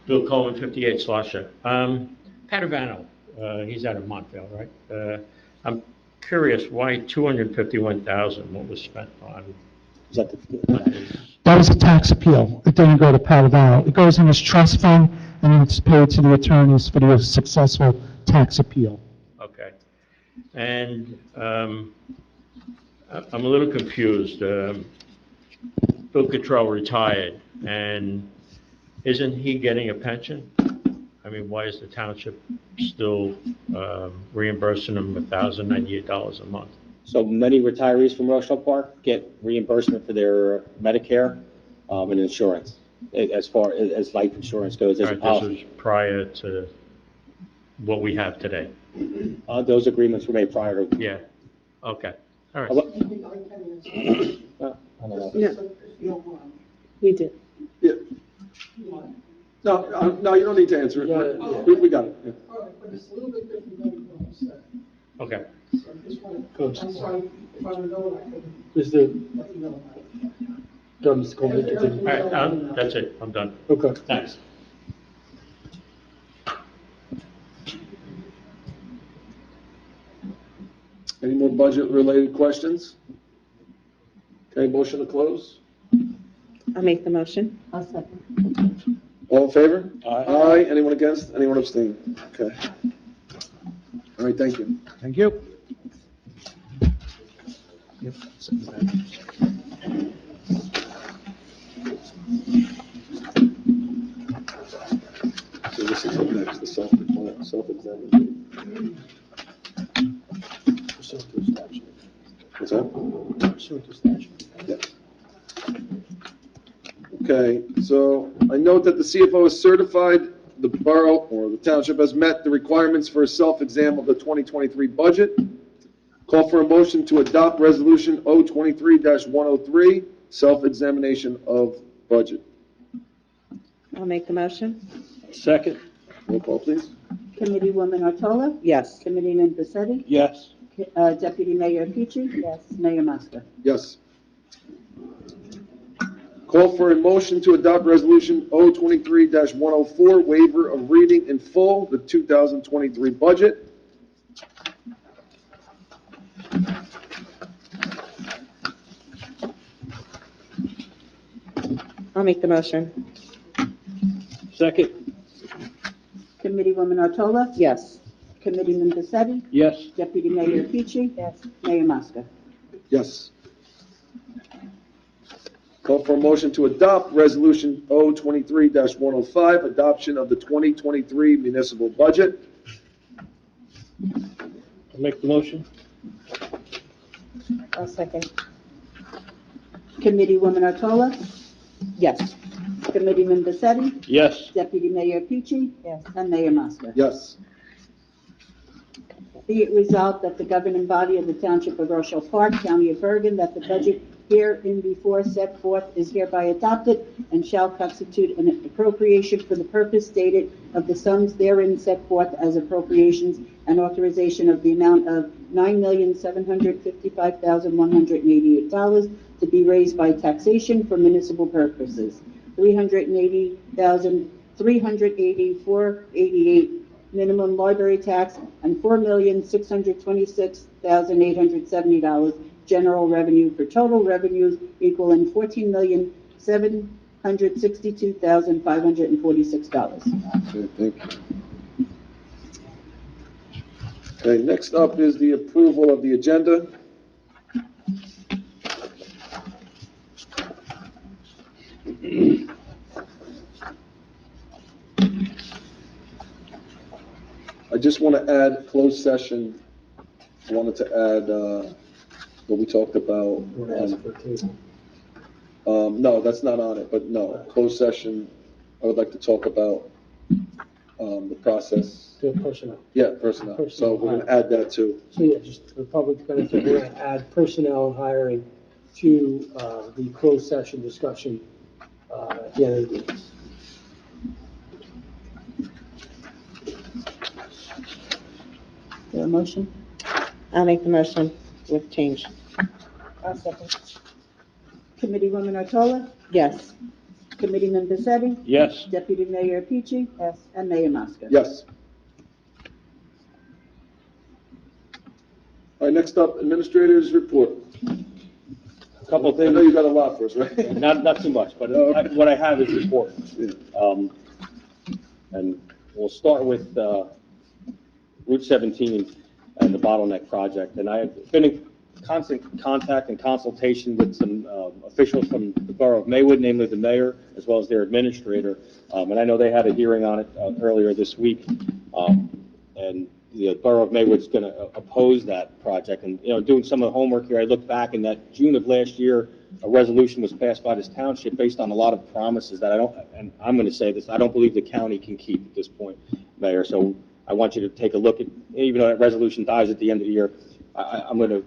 Speaker 2: Bill Coleman, 58 Slasher. Padovano, he's out of Montvale, right? I'm curious why 251,000, what was spent on?
Speaker 1: is that the,
Speaker 9: That was a tax appeal. It didn't go to Padovano. It goes in his trust fund, and it's paid to the attorneys for the successful tax appeal.
Speaker 2: Okay. And I'm a little confused. Bill Cottrell retired, and isn't he getting a pension? I mean, why is the township still reimbursing him $1,098 a month?
Speaker 1: So many retirees from Rochelle Park get reimbursement for their Medicare and insurance, as far as life insurance goes. There's a
Speaker 2: All right, this
Speaker 1: policy.
Speaker 2: was prior to what we have today.
Speaker 1: Those agreements were made prior to.
Speaker 2: Yeah, okay, all right.
Speaker 1: I don't know.
Speaker 4: No, we did.
Speaker 3: Yeah. No, no, you don't need to answer it. We got it. Yeah.
Speaker 12: All right, but it's a little bit different than what you said.
Speaker 2: Okay.
Speaker 12: So I just want to, I'm sorry, if I don't know, I can
Speaker 11: Mr.
Speaker 12: let you know.
Speaker 11: Mr. Coleman, continue.
Speaker 2: All right, that's it, I'm done.
Speaker 11: Okay.
Speaker 2: Thanks.
Speaker 3: Any more budget-related questions? Okay, motion to close?
Speaker 4: I'll make the motion.
Speaker 5: I'll second.
Speaker 3: All in favor? Aye. Anyone against? Anyone abstain? Okay. All right, thank you.
Speaker 10: Thank you.
Speaker 3: So this is up next, the self-examination. What's that? Yeah. Okay, so I note that the CFO has certified the borough or the township has met the requirements for a self-exam of the 2023 budget. Call for a motion to adopt Resolution 023-103, self-examination of budget.
Speaker 4: I'll make the motion.
Speaker 11: Second?
Speaker 3: Roll call, please.
Speaker 5: Committeewoman Otola?
Speaker 4: Yes.
Speaker 5: Committeeman Bisetti?
Speaker 11: Yes.
Speaker 5: Deputy Mayor Petrie? Yes. Mayor Muska?
Speaker 3: Yes. Call for a motion to adopt Resolution 023-104, waiver of reading in full the 2023 budget.
Speaker 4: I'll make the motion.
Speaker 11: Second?
Speaker 5: Committeewoman Otola?
Speaker 4: Yes.
Speaker 5: Committeeman Bisetti?
Speaker 11: Yes.
Speaker 5: Deputy Mayor Petrie? Yes. Mayor Muska?
Speaker 3: Yes. Call for a motion to adopt Resolution 023-105, adoption of the 2023 municipal budget.
Speaker 11: I'll make the motion.
Speaker 4: I'll second.
Speaker 5: Committeewoman Otola?
Speaker 4: Yes.
Speaker 5: Committeeman Bisetti?
Speaker 11: Yes.
Speaker 5: Deputy Mayor Petrie?
Speaker 4: Yes.
Speaker 5: And Mayor Muska?
Speaker 3: Yes.
Speaker 5: Be it resolved that the governing body of the Township of Rochelle Park, County of Bergen, that the budget hereinbefore set forth is hereby adopted and shall constitute an appropriation for the purpose stated of the sums therein set forth as appropriations and authorization of the amount of $9,755,188 to be raised by taxation for municipal purposes, $380,488 minimum library tax, and $4,626,870 general revenue for total revenues equaling $14,762,546.
Speaker 3: Okay, thank you. Okay, next up is the approval of the agenda. I just want to add closed session. I wanted to add what we talked about. No, that's not on it, but no, closed session, I would like to talk about the process.
Speaker 11: The personnel.
Speaker 3: Yeah, personnel. So we're going to add that too.
Speaker 11: So yeah, just for public benefit, we're going to add personnel and hiring to the closed session discussion at the end of the meeting.
Speaker 5: Is there a motion?
Speaker 4: I'll make the motion with change.
Speaker 5: I'll second. Committeewoman Otola?
Speaker 4: Yes.
Speaker 5: Committeeman Bisetti?
Speaker 11: Yes.
Speaker 5: Deputy Mayor Petrie? Yes. And Mayor Muska?
Speaker 3: Yes. All right, next up, administrators report.
Speaker 1: A couple of
Speaker 3: I
Speaker 1: things.
Speaker 3: know you got a lot for us, right?
Speaker 1: Not too much, but what I have is important. And we'll start with Route 17. and the bottleneck project. And I have been in constant contact and consultation with some officials from the borough of Maywood, namely the mayor, as well as their administrator. And I know they had a hearing on it earlier this week. And the borough of Maywood's going to oppose that project. And, doing some of the homework here, I look back in that June of last year, a resolution was passed by this township based on a lot of promises that and I'm going to say this, I don't believe the county can keep at this point, Mayor. So I want you to take a look at, even though that resolution dies at the end of the year, I'm going to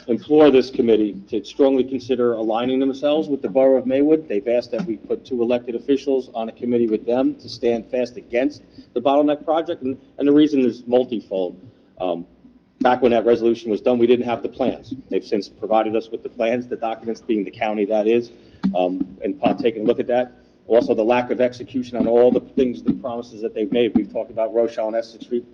Speaker 1: implore this committee to strongly consider aligning themselves with the borough of Maywood. They've asked that we put 2 elected officials on a committee with them to stand fast against the bottleneck project, and the reason is multifold. Back when that resolution was done, we didn't have the plans. They've since provided us with the plans, the documents being the county that is, and upon taking a look at that, also the lack of execution on all the things, the promises that they've made. We've talked about Rochelle and Essex Street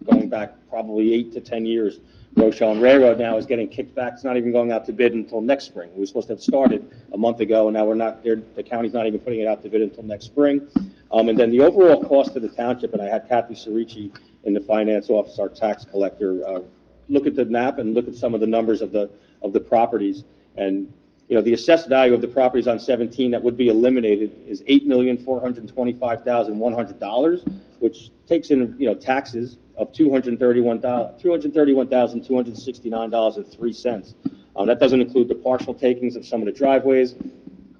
Speaker 1: going back probably 8 to 10 years. Rochelle and Railroad now is getting kicked back. It's not even going out to bid until next spring. We were supposed to have started a month ago, and now we're not there. The county's not even putting it out to bid until next spring. And then the overall cost to the township, and I had Kathy Cerici in the finance office, our tax collector, look at the map and look at some of the numbers of the properties. And, the assessed value of the properties on 17 that would be eliminated is $8,425,100, which takes in, taxes of $231,269.03. That doesn't include the partial takings of some of the driveways.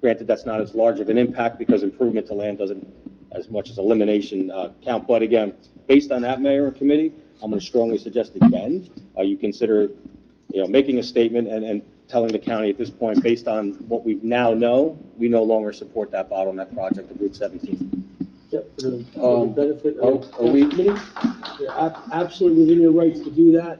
Speaker 1: Granted, that's not as large of an impact because improvement to land doesn't as much as elimination count. But again, based on that, Mayor and committee, I'm going to strongly suggest again, you consider, making a statement and telling the county at this point, based on what we now know, we no longer support that bottleneck project of Route 17.
Speaker 11: Yep, for the benefit of
Speaker 3: are we-
Speaker 11: the committee. You're absolutely within your rights to do that.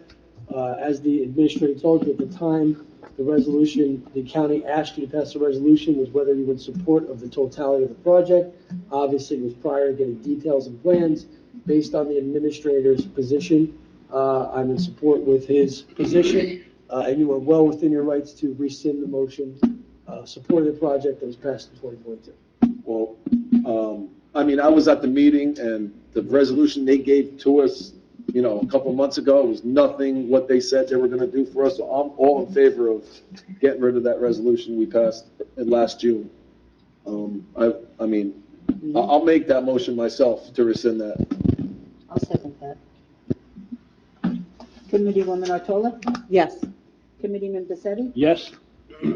Speaker 11: As the administrator told you at the time, the resolution, the county asked you to pass a resolution was whether you would support of the totality of the project. Obviously, it was prior to getting details and plans. Based on the administrator's position, I'm in support with his position, and you are well within your rights to rescind the motion supporting the project that was passed in 2022.
Speaker 3: Well, I was at the meeting, and the resolution they gave to us, a couple months ago, was nothing what they said they were going to do for us. So I'm all in favor of getting rid of that resolution we passed in last June. I'll make that motion myself to rescind that.
Speaker 5: I'll second that. Committeewoman Otola?
Speaker 4: Yes.
Speaker 5: Committeeman Bisetti?
Speaker 2: Yes?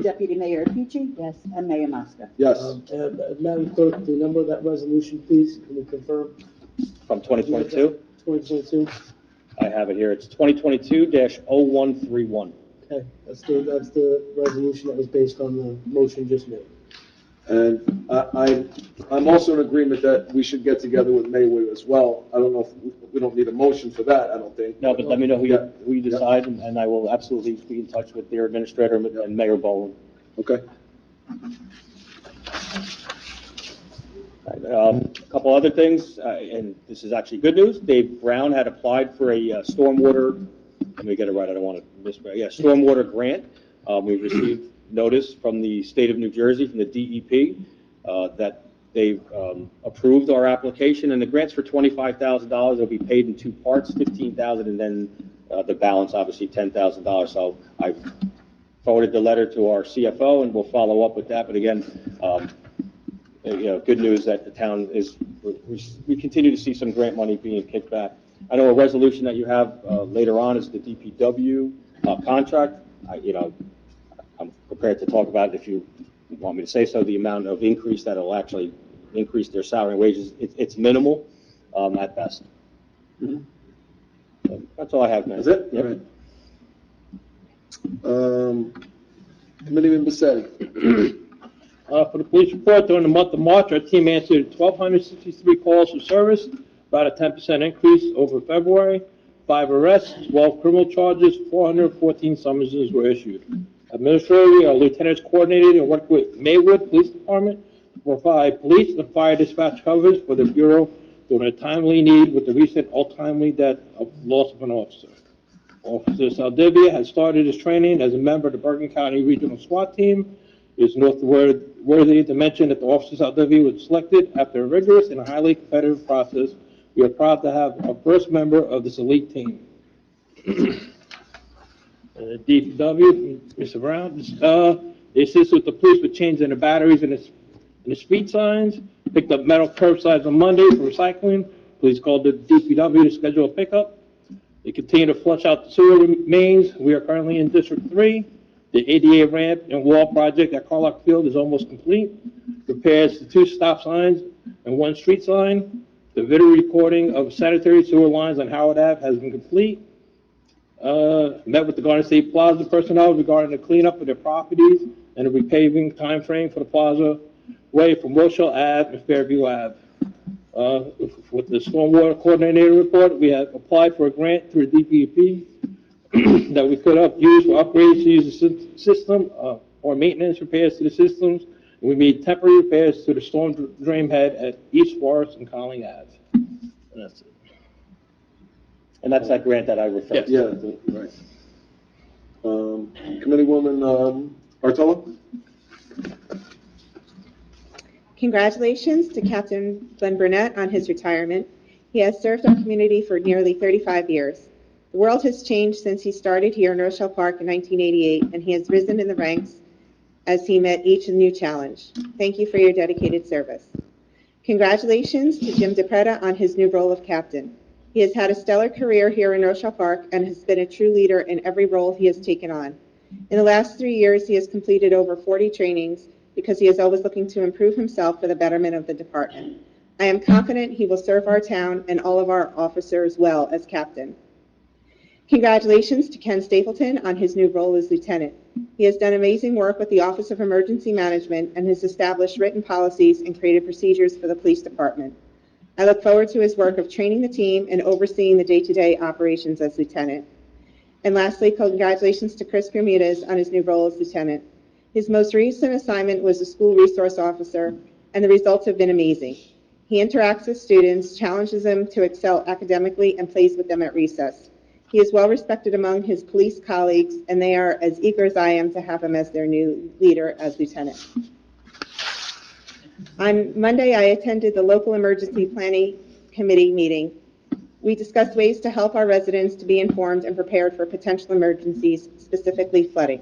Speaker 5: Deputy Mayor Tucci? Yes. And Mayor Mosca?
Speaker 3: Yes.
Speaker 11: Madam Clerk, the number of that resolution, please, can we confirm?
Speaker 1: From 2022,
Speaker 11: 2022?
Speaker 1: I have it here. It's 2022-0131.
Speaker 11: Okay, that's the resolution that was based on the motion just made.
Speaker 3: And I'm also in agreement that we should get together with Maywood as well. I don't know if we don't need a motion for that, I don't think.
Speaker 1: No, but let me know who you decide, and I will absolutely be in touch with their administrator and Mayor Boland.
Speaker 3: Okay.
Speaker 1: A couple other things, and this is actually good news. Dave Brown had applied for a stormwater, let me get it right, I don't want to misspell, stormwater grant. We've received notice from the state of New Jersey, from the DEP, that they've approved our application, and the grant's for $25,000. It'll be paid in 2 parts, $15,000, and then the balance, obviously, $10,000. So I've forwarded the letter to our CFO, and we'll follow up with that. But again, good news that the town is, we continue to see some grant money being kicked back. I know a resolution that you have later on is the DPW contract. I'm prepared to talk about it if you want me to say so, the amount of increase that will actually increase their salary and wages. It's minimal at best. So that's all I have, man.
Speaker 3: Is it?
Speaker 1: Yep.
Speaker 3: All right. Committeeman Bisetti.
Speaker 2: For the police report, during the month of March, our team answered 1,263 calls for service, about a 10% increase over February. 5 arrests, 12 criminal charges, 414 summonses were issued. Administratively, our lieutenants coordinated and worked with Maywood Police Department to provide police and fire dispatch coverage for the Bureau during a timely need with the recent untimely death of loss of an officer. Officer Saldivia has started his training as a member of the Bergen County Regional SWAT Team. It is noteworthy to mention that the Officer Saldivia was selected after a rigorous and highly competitive process. We are proud to have our first member of this elite team. DPW, Mr. Brown, they assist with the police with changing the batteries in the street signs, picked up metal curbsides on Monday for recycling. Police called the DPW to schedule a pickup. They continue to flush out the sewer mains. We are currently in District 3. The ADA ramp and wall project at Carlock Field is almost complete. Repairs to 2 stop signs and 1 street sign. The video recording of sanitary sewer lines on Howard Ave has been complete. Met with the Garden State Plaza personnel regarding the cleanup of their properties and the repaving timeframe for the Plaza Way from Rochelle Ave and Fairview Ave. With the stormwater coordinator report, we have applied for a grant through DPP that we could use for upgrades to use the system or maintenance repairs to the systems. And we made temporary repairs to the storm drain head at East Forest and Conley Ave. And that's it.
Speaker 1: And that's that grant that I referred to.
Speaker 3: Yeah, right. Committeewoman Bartola?
Speaker 4: Congratulations to Captain Glenn Burnett on his retirement. He has served our community for nearly 35 years. The world has changed since he started here in Rochelle Park in 1988, and he has risen in the ranks as he met each new challenge. Thank you for your dedicated service. Congratulations to Jim DePretta on his new role of captain. He has had a stellar career here in Rochelle Park and has been a true leader in every role he has taken on. In the last 3 years, he has completed over 40 trainings because he is always looking to improve himself for the betterment of the department. I am confident he will serve our town and all of our officers well as captain. Congratulations to Ken Stapleton on his new role as lieutenant. He has done amazing work with the Office of Emergency Management and has established written policies and created procedures for the police department. I look forward to his work of training the team and overseeing the day-to-day operations as lieutenant. And lastly, congratulations to Chris Bermudez on his new role as lieutenant. His most recent assignment was a school resource officer, and the results have been amazing. He interacts with students, challenges them to excel academically, and plays with them at recess. He is well respected among his police colleagues, and they are as eager as I am to have him as their new leader as lieutenant. On Monday, I attended the local emergency planning committee meeting. We discussed ways to help our residents to be informed and prepared for potential emergencies, specifically flooding.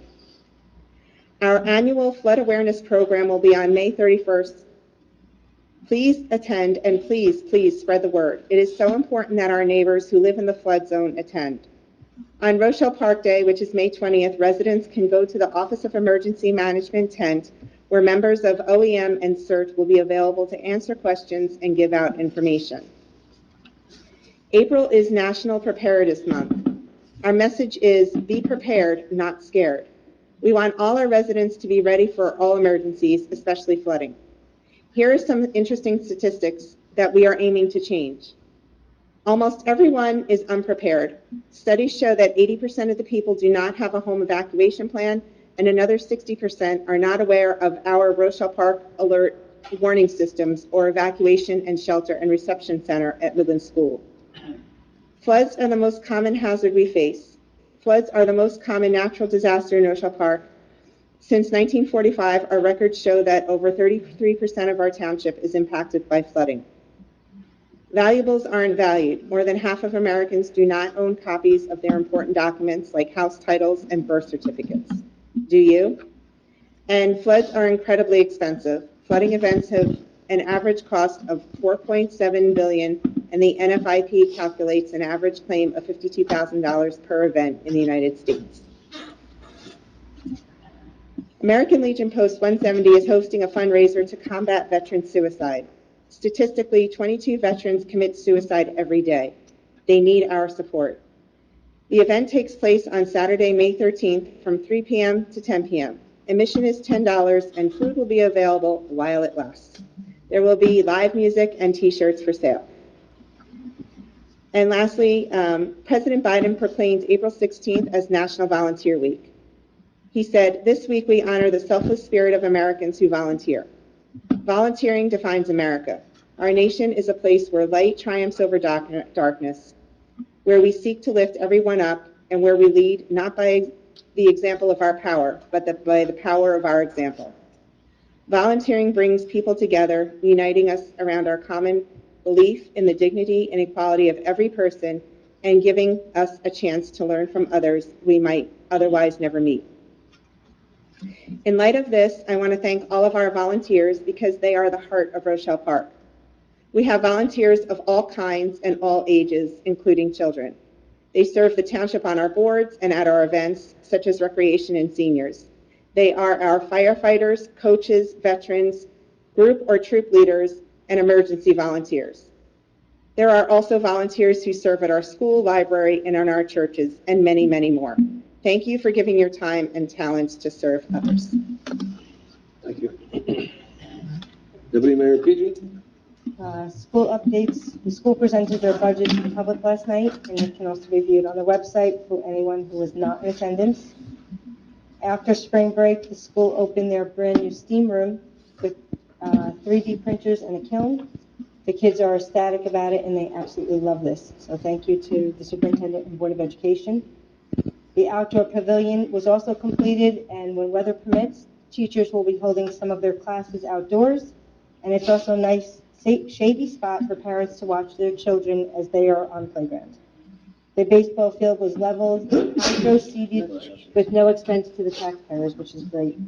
Speaker 4: Our annual flood awareness program will be on May 31st. Please attend and please spread the word. It is so important that our neighbors who live in the flood zone attend. On Rochelle Park Day, which is May 20th, residents can go to the Office of Emergency Management tent where members of OEM and CERT will be available to answer questions and give out information. April is National Preparedness Month. Our message is be prepared, not scared. We want all our residents to be ready for all emergencies, especially flooding. Here are some interesting statistics that we are aiming to change. Almost everyone is unprepared. Studies show that 80% of the people do not have a home evacuation plan, and another 60% are not aware of our Rochelle Park alert warning systems or evacuation and shelter and reception center at Midland School. Floods are the most common hazard we face. Floods are the most common natural disaster in Rochelle Park. Since 1945, our records show that over 33% of our township is impacted by flooding. Valuables aren't valued. More than half of Americans do not own copies of their important documents like house titles and birth certificates. Do you? And floods are incredibly expensive. Flooding events have an average cost of $4.7 billion, and the NFIP calculates an average claim of $52,000 per event in the United States. American Legion Post 170 is hosting a fundraiser to combat veteran suicide. Statistically, 22 veterans commit suicide every day. They need our support. The event takes place on Saturday, May 13th from 3 p.m. to 10 p.m. Admission is $10 and food will be available while it lasts. There will be live music and t-shirts for sale. And lastly, President Biden proclaimed April 16th as National Volunteer Week. He said, "This week we honor the selfless spirit of Americans who volunteer. Volunteering defines America. Our nation is a place where light triumphs over darkness, where we seek to lift everyone up, and where we lead not by the example of our power, but by the power of our example. Volunteering brings people together, uniting us around our common belief in the dignity and equality of every person and giving us a chance to learn from others we might otherwise never meet. In light of this, I want to thank all of our volunteers because they are the heart of Rochelle Park. We have volunteers of all kinds and all ages, including children. They serve the township on our boards and at our events, such as recreation and seniors. They are our firefighters, coaches, veterans, group or troop leaders, and emergency volunteers. There are also volunteers who serve at our school, library, and in our churches, and many, many more. Thank you for giving your time and talents to serve others.
Speaker 3: Thank you. Deputy Mayor PG?
Speaker 14: School updates. The school presented their budget to the public last night, and it can also be viewed on the website for anyone who was not in attendance. After spring break, the school opened their brand new STEAM room with 3D printers and a kiln. The kids are ecstatic about it, and they absolutely love this. So thank you to the superintendent and Board of Education. The outdoor pavilion was also completed, and when weather permits, teachers will be holding some of their classes outdoors. And it's also a nice, shady spot for parents to watch their children as they are on playground. The baseball field was leveled, hydro seeded with no expense to the taxpayers, which is great.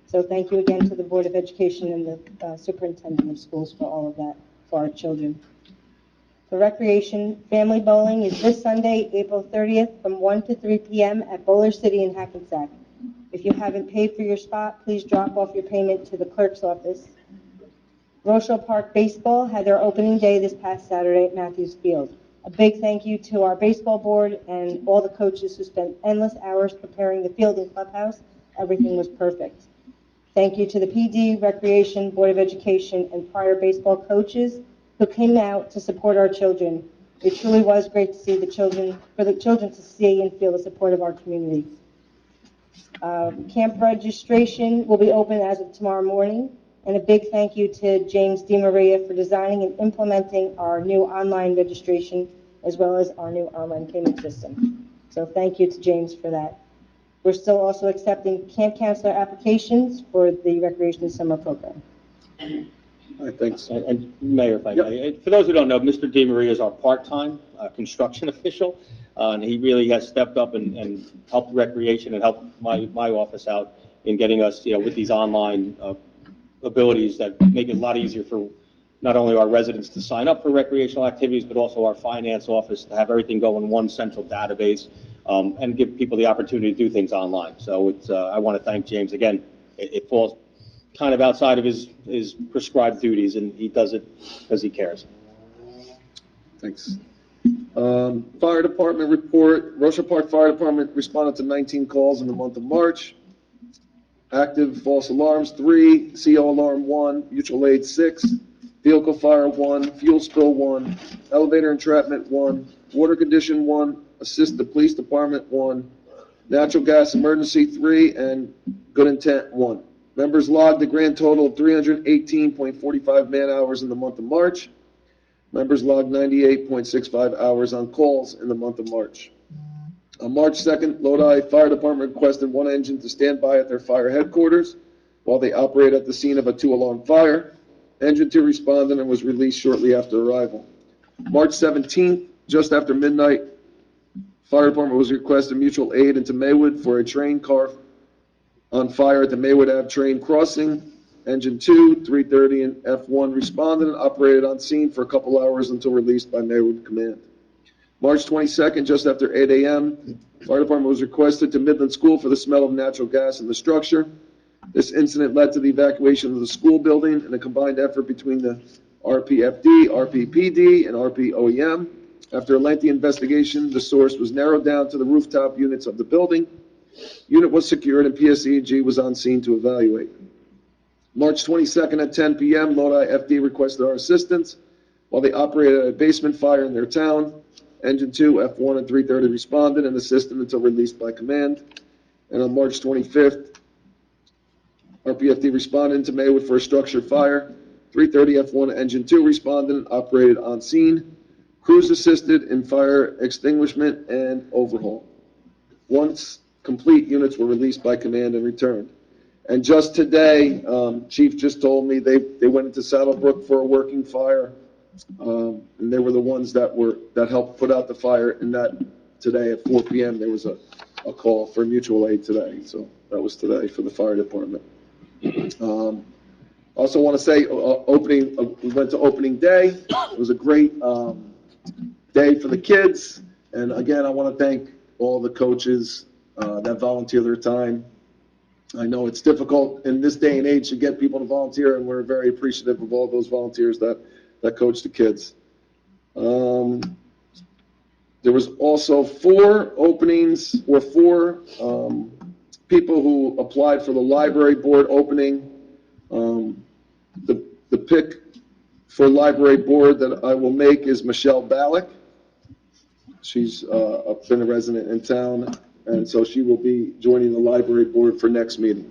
Speaker 14: So thank you again to the Board of Education and the Superintendent of Schools for all of that for our children. For recreation, family bowling is this Sunday, April 30th from 1 to 3 p.m. at Bowler City in Hackensack. If you haven't paid for your spot, please drop off your payment to the clerk's office. Rochelle Park Baseball had their opening day this past Saturday at Matthews Field. A big thank you to our baseball board and all the coaches who spent endless hours preparing the field and clubhouse. Everything was perfect. Thank you to the PD, Recreation, Board of Education, and prior baseball coaches who came out to support our children. It truly was great to see the children to see and feel the support of our community. Camp registration will be open as of tomorrow morning. And a big thank you to James DiMaria for designing and implementing our new online registration as well as our new online payment system. So thank you to James for that. We're still also accepting camp counselor applications for the Recreation Summer Program.
Speaker 3: All right, thanks.
Speaker 1: And Mayor, if I may, for those who don't know, Mr. DiMaria is our part-time construction official, and he really has stepped up and helped recreation and helped my office out in getting us, with these online abilities that make it a lot easier for not only our residents to sign up for recreational activities, but also our finance office to have everything go in one central database and give people the opportunity to do things online. So it's, I want to thank James again. It falls kind of outside of his prescribed duties, and he does it because he cares.
Speaker 3: Thanks. Fire Department report. Rochelle Park Fire Department responded to 19 calls in the month of March. Active false alarms 3, CO alarm 1, mutual aid 6, vehicle fire 1, fuel spill 1, elevator entrapment 1, water condition 1, assist the police department 1, natural gas emergency 3, and good intent 1. Members logged a grand total of 318.45 man hours in the month of March. Members logged 98.65 hours on calls in the month of March. On March 2nd, Lodi Fire Department requested 1 engine to stand by at their fire headquarters while they operate at the scene of a 2-alarm fire. Engine 2 responded and was released shortly after arrival. March 17th, just after midnight, Fire Department was requested mutual aid into Maywood for a train car on fire at the Maywood Ave train crossing. Engine 2, 330, and F1 responded and operated on scene for a couple hours until released by Maywood Command. March 22nd, just after 8 a.m., Fire Department was requested to Midland School for the smell of natural gas in the structure. This incident led to the evacuation of the school building and a combined effort between the RPFD, RPPD, and RPOEM. After a lengthy investigation, the source was narrowed down to the rooftop units of the building. Unit was secured and PSE&G was on scene to evaluate. March 22nd at 10 p.m., Lodi FD requested our assistance while they operated a basement fire in their town. Engine 2, F1, and 330 responded and assisted until released by command. And on March 25th, RPFD responded into Maywood for a structure fire. 330 F1 Engine 2 responded and operated on scene. Crews assisted in fire extinguishment and overhaul. Once complete, units were released by command and returned. And just today, Chief just told me they went into Saddlebrook for a working fire And they were the ones that helped put out the fire, and that today at 4 PM, there was a call for mutual aid today, so that was today for the fire department. Also want to say, we went to opening day. It was a great day for the kids. And again, I want to thank all the coaches that volunteer their time. I know it's difficult in this day and age to get people to volunteer, and we're very appreciative of all those volunteers that coach the kids. There was also 4 openings, or 4 people who applied for the library board opening. The pick for library board that I will make is Michelle Ballack. She's been a resident in town, and so she will be joining the library board for next meeting.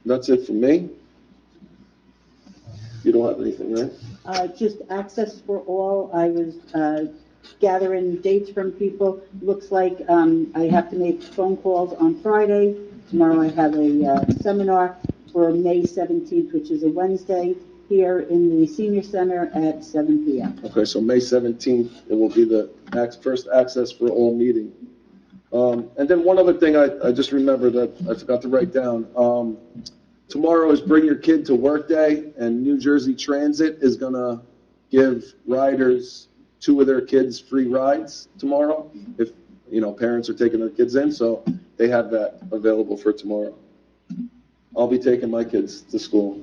Speaker 3: That's it for me. You don't have anything, right?
Speaker 5: Just access for all. I was gathering dates from people. Looks like I have to make phone calls on Friday. Tomorrow I have a seminar for May 17th, which is a Wednesday, here in the Senior Center at 7 PM.
Speaker 3: Okay, so May 17th, it will be the first access for all meeting. And then one other thing I just remembered that I forgot to write down. Tomorrow is Bring Your Kid to Work Day, and New Jersey Transit is going to give riders 2 of their kids free rides tomorrow, if, parents are taking their kids in, so they have that available for tomorrow. I'll be taking my kids to school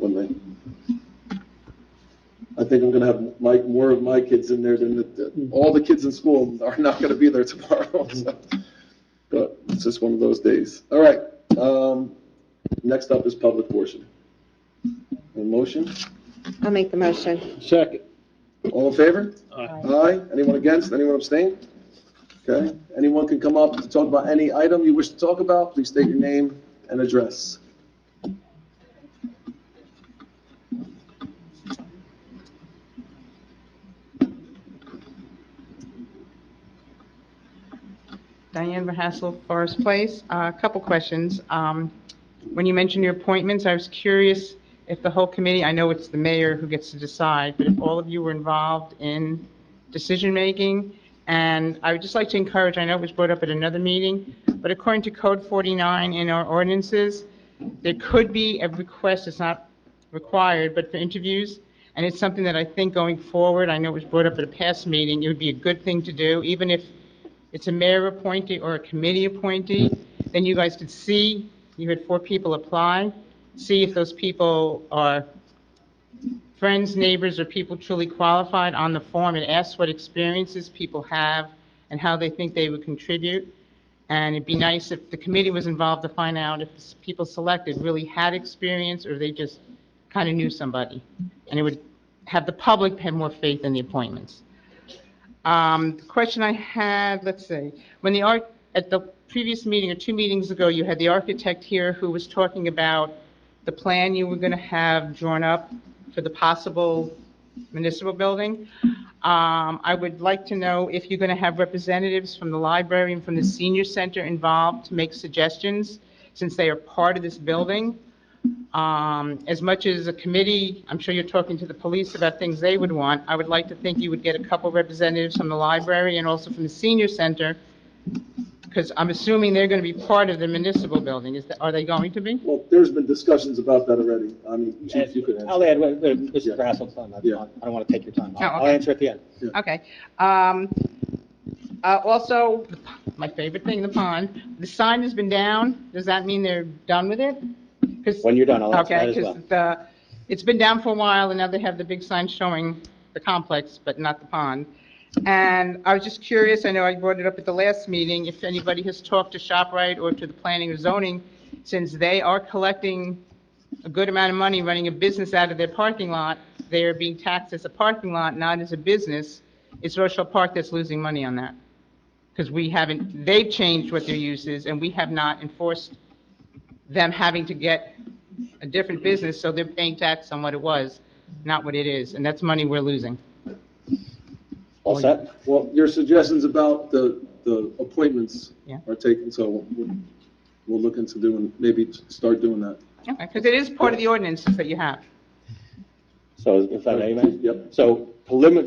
Speaker 3: I think I'm going to have more of my kids in there than all the kids in school are not going to be there tomorrow. So. But it's just one of those days. All right. Next up is public portion. A motion?
Speaker 4: I'll make the motion.
Speaker 2: Second.
Speaker 3: All in favor?
Speaker 2: Aye.
Speaker 3: Aye. Anyone against? Anyone abstain? Okay. Anyone can come up to talk about any item you wish to talk about. Please state your name and address.
Speaker 15: Diane Verhassel, Forest Place. A couple questions. When you mentioned your appointments, I was curious if the whole committee, I know it's the mayor who gets to decide, but if all of you were involved in decision-making. And I would just like to encourage, I know it was brought up at another meeting, but according to Code 49 in our ordinances, there could be a request, it's not required, but for interviews. And it's something that I think going forward, I know it was brought up at a past meeting, it would be a good thing to do, even if it's a mayor appointee or a committee appointee, then you guys could see, you had 4 people apply, see if those people are friends, neighbors, or people truly qualified on the form. It asks what experiences people have and how they think they would contribute. And it'd be nice if the committee was involved to find out if the people selected really had experience or they just kind of knew somebody. And it would have the public have more faith in the appointments. The question I had, let's see, at the previous meeting or 2 meetings ago, you had the architect here who was talking about the plan you were going to have drawn up for the possible municipal building. I would like to know if you're going to have representatives from the library and from the senior center involved to make suggestions, since they are part of this building. As much as a committee, I'm sure you're talking to the police about things they would want, I would like to think you would get a couple representatives from the library and also from the senior center, because I'm assuming they're going to be part of the municipal building. Are they going to be?
Speaker 3: Well, there's been discussions about that already. I mean, Chief, you could answer.
Speaker 1: I'll add what Mr. Brassel's done. I don't want to take your time. I'll answer at the end.
Speaker 15: Okay. Also, my favorite thing, the pond, the sign has been down. Does that mean they're done with it?
Speaker 1: When you're done, I'll answer that as well.
Speaker 15: Okay, because it's been down for a while, and now they have the big sign showing the complex, but not the pond. And I was just curious, I know I brought it up at the last meeting, if anybody has talked to ShopRite or to the planning or zoning, since they are collecting a good amount of money running a business out of their parking lot, they are being taxed as a parking lot, not as a business. It's Rochelle Park that's losing money on that. Because they've changed what their use is, and we have not enforced them having to get a different business, so they're paying tax on what it was, not what it is, and that's money we're losing.
Speaker 1: All set?
Speaker 3: Well, your suggestions about the appointments are taken, so we'll look into maybe start doing that.
Speaker 15: Okay, because it is part of the ordinances that you have.
Speaker 1: So if I may,
Speaker 3: Yep.
Speaker 1: so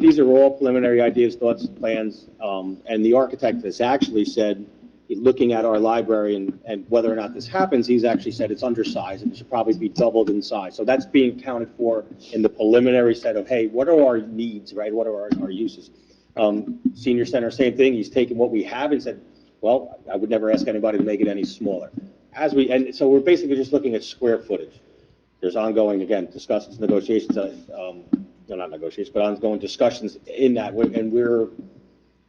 Speaker 1: these are all preliminary ideas, thoughts, plans, and the architect has actually said, looking at our library and whether or not this happens, he's actually said it's undersized and it should probably be doubled in size. So that's being accounted for in the preliminary set of, hey, what are our needs, right? What are our uses? Senior Center, same thing. He's taken what we have and said, well, I would never ask anybody to make it any smaller. And so we're basically just looking at square footage. There's ongoing, again, discussions, negotiations, not negotiations, but ongoing discussions in that, and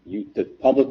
Speaker 1: the public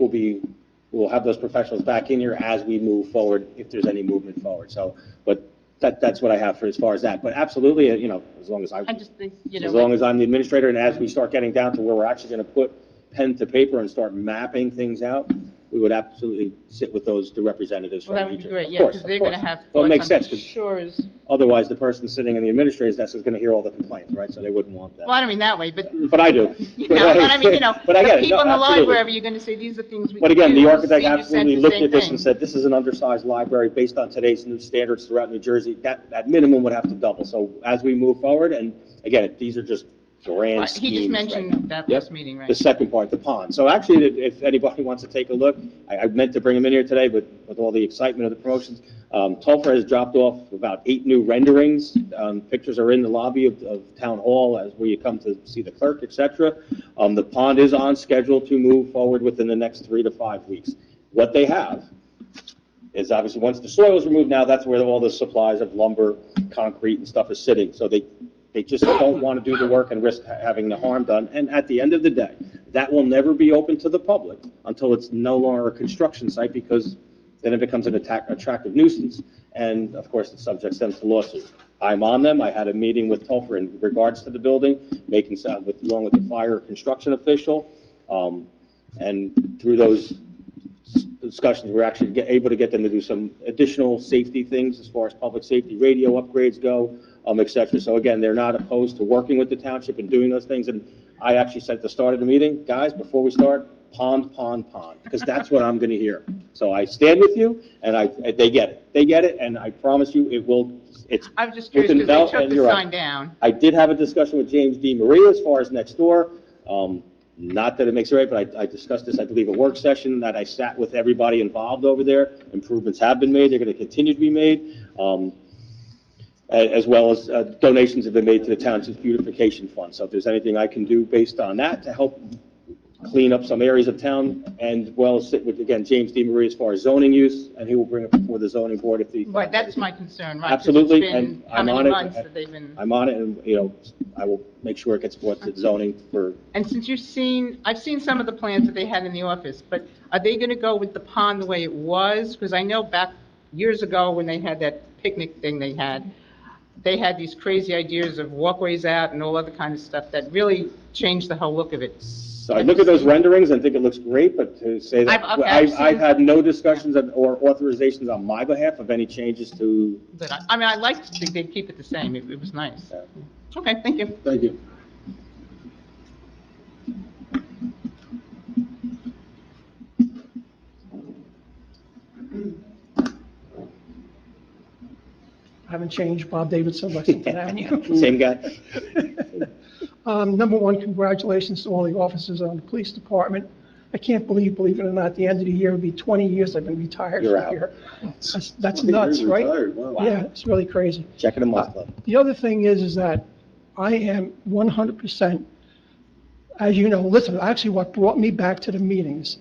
Speaker 1: we'll have those professionals back in here as we move forward, if there's any movement forward. So, but that's what I have for as far as that. But absolutely, as long as
Speaker 13: I just think,
Speaker 1: as long as I'm the administrator, and as we start getting down to where we're actually going to put pen to paper and start mapping things out, we would absolutely sit with the representatives from
Speaker 15: Well, that would
Speaker 1: each.
Speaker 15: be great,
Speaker 1: Of
Speaker 15: yeah,
Speaker 1: course,
Speaker 15: because
Speaker 1: of
Speaker 15: they're going to
Speaker 1: course.
Speaker 15: have
Speaker 1: Well, it
Speaker 15: thoughts,
Speaker 1: makes sense,
Speaker 15: I'm
Speaker 1: 'cause
Speaker 15: sure is,
Speaker 1: otherwise the person sitting in the administrator's desk is going to hear all the complaints, right? So they wouldn't want that.
Speaker 15: well, I don't mean that way, but,
Speaker 1: But I do.
Speaker 15: you know, but I mean,
Speaker 1: But I get
Speaker 15: the
Speaker 1: it.
Speaker 15: people
Speaker 1: No,
Speaker 15: in the
Speaker 1: absolutely.
Speaker 15: library, you're going to say, these are things we
Speaker 1: But
Speaker 15: can
Speaker 1: again,
Speaker 15: do.
Speaker 1: the architect
Speaker 15: Senior
Speaker 1: absolutely
Speaker 15: center,
Speaker 1: looked
Speaker 15: same
Speaker 1: at this and
Speaker 15: thing.
Speaker 1: said, this is an undersized library based on today's new standards throughout New Jersey. That minimum would have to double. So as we move forward, and again, these are just grand
Speaker 15: Right,
Speaker 1: schemes.
Speaker 15: He just
Speaker 1: right
Speaker 15: mentioned
Speaker 1: now.
Speaker 15: that
Speaker 1: Yep.
Speaker 15: last meeting, right?
Speaker 1: The second part, the pond. So actually, if anybody wants to take a look, I meant to bring him in here today, but with all the excitement of the promotions, Topher has dropped off about 8 new renderings. Pictures are in the lobby of Town Hall as we come to see the clerk, et cetera. The pond is on schedule to move forward within the next 3 to 5 weeks. What they have is obviously, once the soil is removed, now that's where all the supplies of lumber, concrete, and stuff is sitting. So they just don't want to do the work and risk having the harm done. And at the end of the day, that will never be open to the public until it's no longer a construction site, because then it becomes an attractive nuisance, and of course, it subjects them to lawsuit. I'm on them. I had a meeting with Topher in regards to the building, along with the fire construction official, and through those discussions, we're actually able to get them to do some additional safety things as far as public safety, radio upgrades go, et cetera. So again, they're not opposed to working with the township and doing those things. And I actually said at the start of the meeting, guys, before we start, pond, because that's what I'm going to hear. So I stand with you, and they get it. They get it, and I promise you, it's.
Speaker 15: I was just curious, because they took the sign down.
Speaker 1: I did have a discussion with James D. Maria as far as next door. Not that it makes it right, but I discussed this, I believe, a work session that I sat with everybody involved over there. Improvements have been made. They're going to continue to be made, as well as donations have been made to the township's beautification fund. So if there's anything I can do based on that to help clean up some areas of town, and well, sit with, again, James D. Marie as far as zoning use, and he will bring it before the zoning board if the.
Speaker 15: Right, that's my concern, right? 'cause
Speaker 1: Absolutely,
Speaker 15: it's been
Speaker 1: and I'm
Speaker 15: how
Speaker 1: on
Speaker 15: many
Speaker 1: it.
Speaker 15: months that they've been-
Speaker 1: I'm on it, and, I will make sure it gets brought to zoning for.
Speaker 15: And since I've seen some of the plans that they had in the office, but are they going to go with the pond the way it was? Because I know back years ago when they had that picnic thing they had these crazy ideas of walkways out and all other kind of stuff that really changed the whole look of it.
Speaker 1: So I look at those renderings and think it looks great, but to say that, I've had no discussions or authorizations on my behalf of any changes to.
Speaker 15: But I like to think they'd keep it the same. It was nice. Okay, thank you.
Speaker 3: Thank you.
Speaker 12: I haven't changed, Bob Davidson, Lexington Avenue.
Speaker 1: Same guy.
Speaker 12: Number one, congratulations to all the officers on the police department. I can't believe it or not, at the end of the year, it'll be 20 years I've been retired
Speaker 1: You're
Speaker 12: from
Speaker 1: out.
Speaker 12: here. That's nuts,
Speaker 3: You're
Speaker 12: right?
Speaker 3: retired, wow.
Speaker 12: Yeah, it's really crazy.
Speaker 1: Checking them off, club.
Speaker 12: The other thing is that I am 100%, as you know, listen, actually what brought me back to the meetings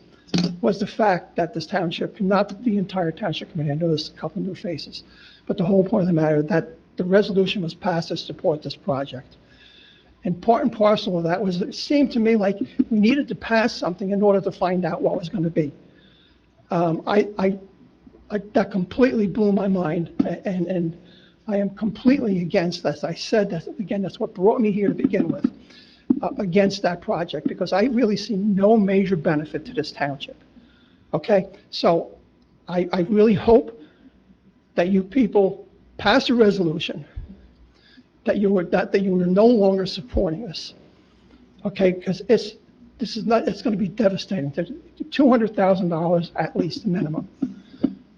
Speaker 12: was the fact that this township, not the entire township committee, I know there's a couple new faces, but the whole point of the matter, that the resolution was passed to support this project. And part and parcel of that was, it seemed to me like we needed to pass something in order to find out what was going to be. That completely blew my mind, and I am completely against this. I said that, again, that's what brought me here to begin with, against that project, because I really see no major benefit to this township. Okay? So I really hope that you people pass a resolution that you are no longer supporting this. Okay? Because it's going to be devastating. $200,000 at least minimum.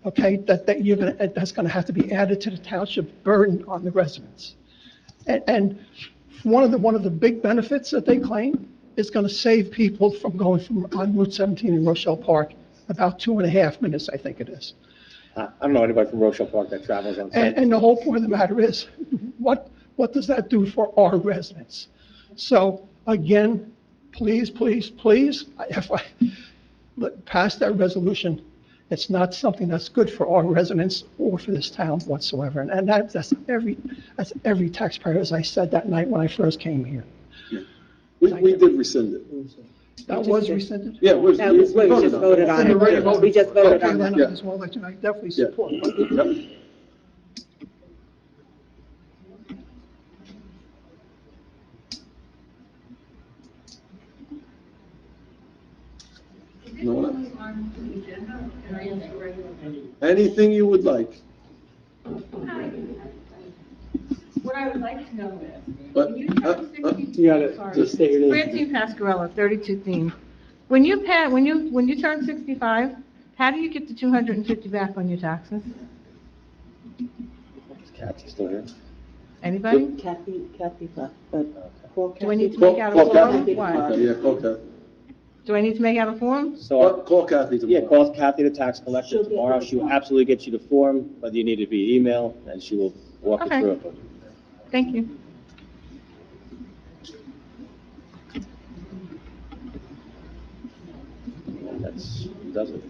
Speaker 12: Okay? That's going to have to be added to the township burden on the residents. And one of the big benefits that they claim is going to save people from going from on Route 17 in Rochelle Park about 2.5 minutes, I think it is.
Speaker 1: I don't know anybody from Rochelle Park that travels on site.
Speaker 12: And the whole point of the matter is, what does that do for our residents? So again, please, please, please, if I pass that resolution, it's not something that's good for our residents or for this town whatsoever. And that's every taxpayer, as I said that night when I first came here.
Speaker 3: We did rescind it.
Speaker 12: That was rescinded?
Speaker 3: Yeah, we
Speaker 4: That was what we just voted on. We just voted
Speaker 12: Okay,
Speaker 4: on
Speaker 12: then
Speaker 4: that.
Speaker 12: I just want to let you know, I definitely
Speaker 3: Yeah.
Speaker 12: support it.
Speaker 3: Yep. No one else? Anything you would like.
Speaker 16: What I would like to know is,
Speaker 3: But,
Speaker 16: when you turn
Speaker 11: You gotta
Speaker 16: 62,
Speaker 11: just state your name.
Speaker 16: Francine Pascarella, 32 Theme. When you turn 65, how do you get the 250 back on your taxes?
Speaker 1: Is Kathy still here?
Speaker 16: Anybody?
Speaker 5: Kathy, but call Kathy.
Speaker 16: Do I need to make out a
Speaker 3: Call
Speaker 16: form?
Speaker 3: Kathy.
Speaker 16: What?
Speaker 3: Okay, yeah, call Kathy.
Speaker 16: Do I need to make out a form?
Speaker 1: So,
Speaker 3: Call Kathy
Speaker 1: yeah,
Speaker 3: tomorrow.
Speaker 1: call Kathy, the tax collector,
Speaker 5: She'll get
Speaker 1: tomorrow.
Speaker 5: you the
Speaker 1: She will
Speaker 5: form.
Speaker 1: absolutely get you the form, whether you need it via email, and she will walk you
Speaker 16: Okay.
Speaker 1: through it.
Speaker 16: Thank you.
Speaker 1: Does it?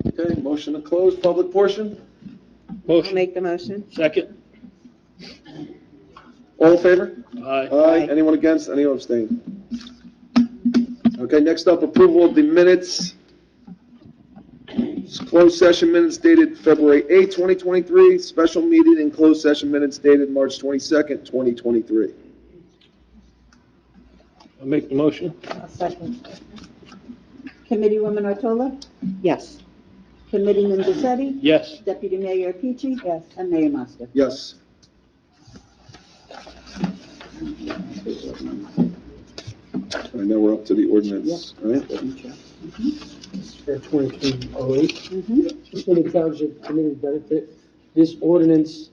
Speaker 3: Okay, motion to close public portion.
Speaker 4: I'll make the motion.
Speaker 2: Second?
Speaker 3: All in favor?
Speaker 2: Aye.
Speaker 3: Aye. Anyone against? Anyone abstain? Okay, next up, approval of the minutes. Closed session minutes dated February 8th, 2023. Special meeting and closed session minutes dated March 22nd, 2023.
Speaker 2: I'll make the motion.
Speaker 5: A second. Committeewoman Otola?
Speaker 4: Yes.
Speaker 5: Committeeman Bisetti?
Speaker 2: Yes.
Speaker 5: Deputy Mayor Peachy? Yes. And Mayor Moster?
Speaker 3: Yes. All right, now we're up to the ordinance, right?
Speaker 11: For 2308.
Speaker 5: Mm-hmm.
Speaker 11: Just for the township community benefit, this ordinance,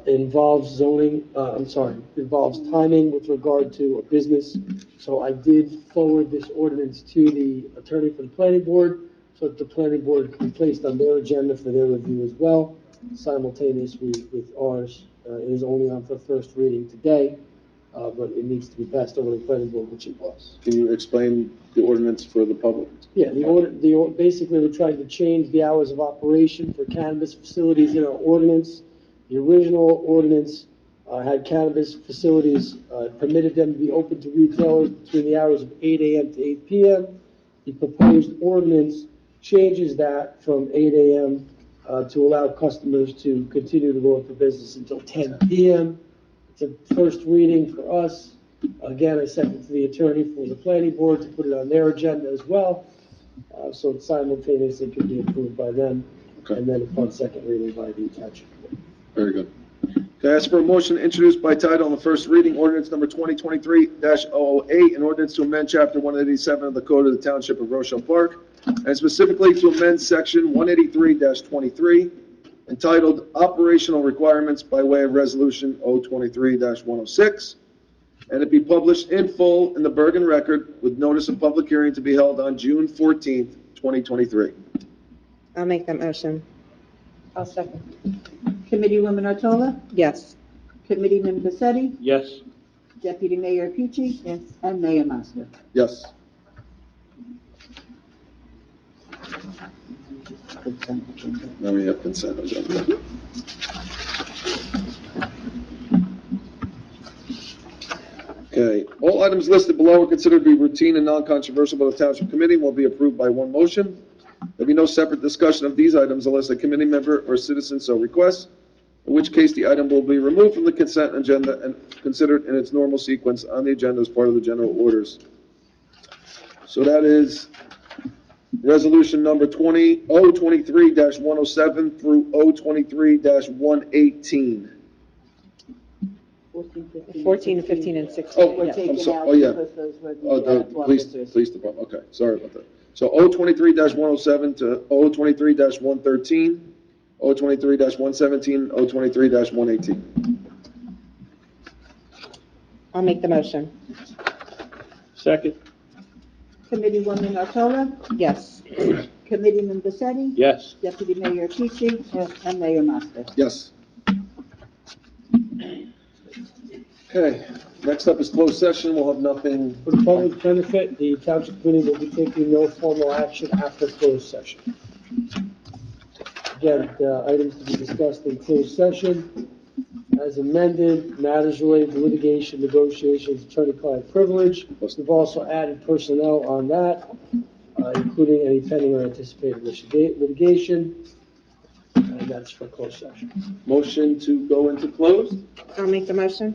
Speaker 11: involves involves timing with regard to a business. So I did forward this ordinance to the attorney for the planning board, so that the planning board can be placed on their agenda for their review as well, simultaneously with ours. It is only on for first reading today, but it needs to be passed over the planning board, which it was.
Speaker 3: Can you explain the ordinance for the public?
Speaker 11: Yeah, basically, we're trying to change the hours of operation for cannabis facilities in our ordinance. The original ordinance had cannabis facilities, permitted them to be open to retailers between the hours of 8 a.m. to 8 p.m. The proposed ordinance changes that from 8 a.m. To allow customers to continue to go into business until 10 p.m. It's a first reading for us. Again, I sent it to the attorney for the planning board to put it on their agenda as well, so it simultaneously could be approved by them, and then upon second reading by the township board.
Speaker 3: Very good. Can I ask for a motion introduced by title on the first reading, ordinance number 2023-008, an ordinance to amend chapter 187 of the Code of the Township of Rochelle Park, and specifically to amend section 183-23, entitled Operational Requirements by way of resolution 023-106, and it be published in full in the Bergen Record with notice of public hearing to be held on June 14th, 2023.
Speaker 4: I'll make that motion.
Speaker 5: I'll second. Committeewoman Otola?
Speaker 4: Yes.
Speaker 5: Committeeman Bisetti?
Speaker 2: Yes.
Speaker 5: Deputy Mayor Peachy?
Speaker 4: Yes.
Speaker 5: And Mayor Moster?
Speaker 3: Yes. Now we have consent agenda. Okay, all items listed below are considered to be routine and non-controversial by the Township Committee and will be approved by one motion. There'll be no separate discussion of these items unless a committee member or citizen so requests, in which case the item will be removed from the consent agenda and considered in its normal sequence on the agenda as part of the general orders. So that is resolution number 023-107 through 023-118.
Speaker 4: 14, 15, and 16.
Speaker 3: Oh,
Speaker 5: We're
Speaker 4: yes.
Speaker 5: taking
Speaker 3: so-
Speaker 5: out
Speaker 3: oh, yeah.
Speaker 5: because those were
Speaker 3: Oh,
Speaker 5: the
Speaker 3: the
Speaker 5: officers.
Speaker 3: police department, okay, sorry about that. So 023-107 to 023-113, O23-117, O23-118.
Speaker 4: I'll make the motion.
Speaker 2: Second?
Speaker 5: Committeewoman Otola,
Speaker 4: Yes.
Speaker 5: Committeeman Bassetti,
Speaker 2: Yes.
Speaker 5: Deputy Mayor Tucci, and Mayor Mosca.
Speaker 3: Yes. Okay, next up is closed session. We'll have nothing.
Speaker 11: For the public benefit, the township committee will be taking no formal action after closed session. Again, the items to be discussed in closed session, as amended, matters related to litigation, negotiations, attorney-client privilege. We've also added personnel on that, including any pending or anticipated litigation, and that's for closed session.
Speaker 3: Motion to go into closed.
Speaker 4: I'll make the motion.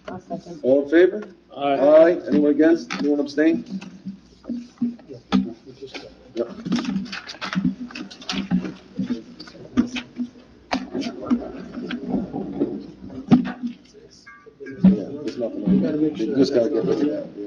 Speaker 14: I'll second.
Speaker 3: All in favor? Aye. Anyone against? Anyone abstain? Yep. There's nothing on there. You just gotta get rid of that.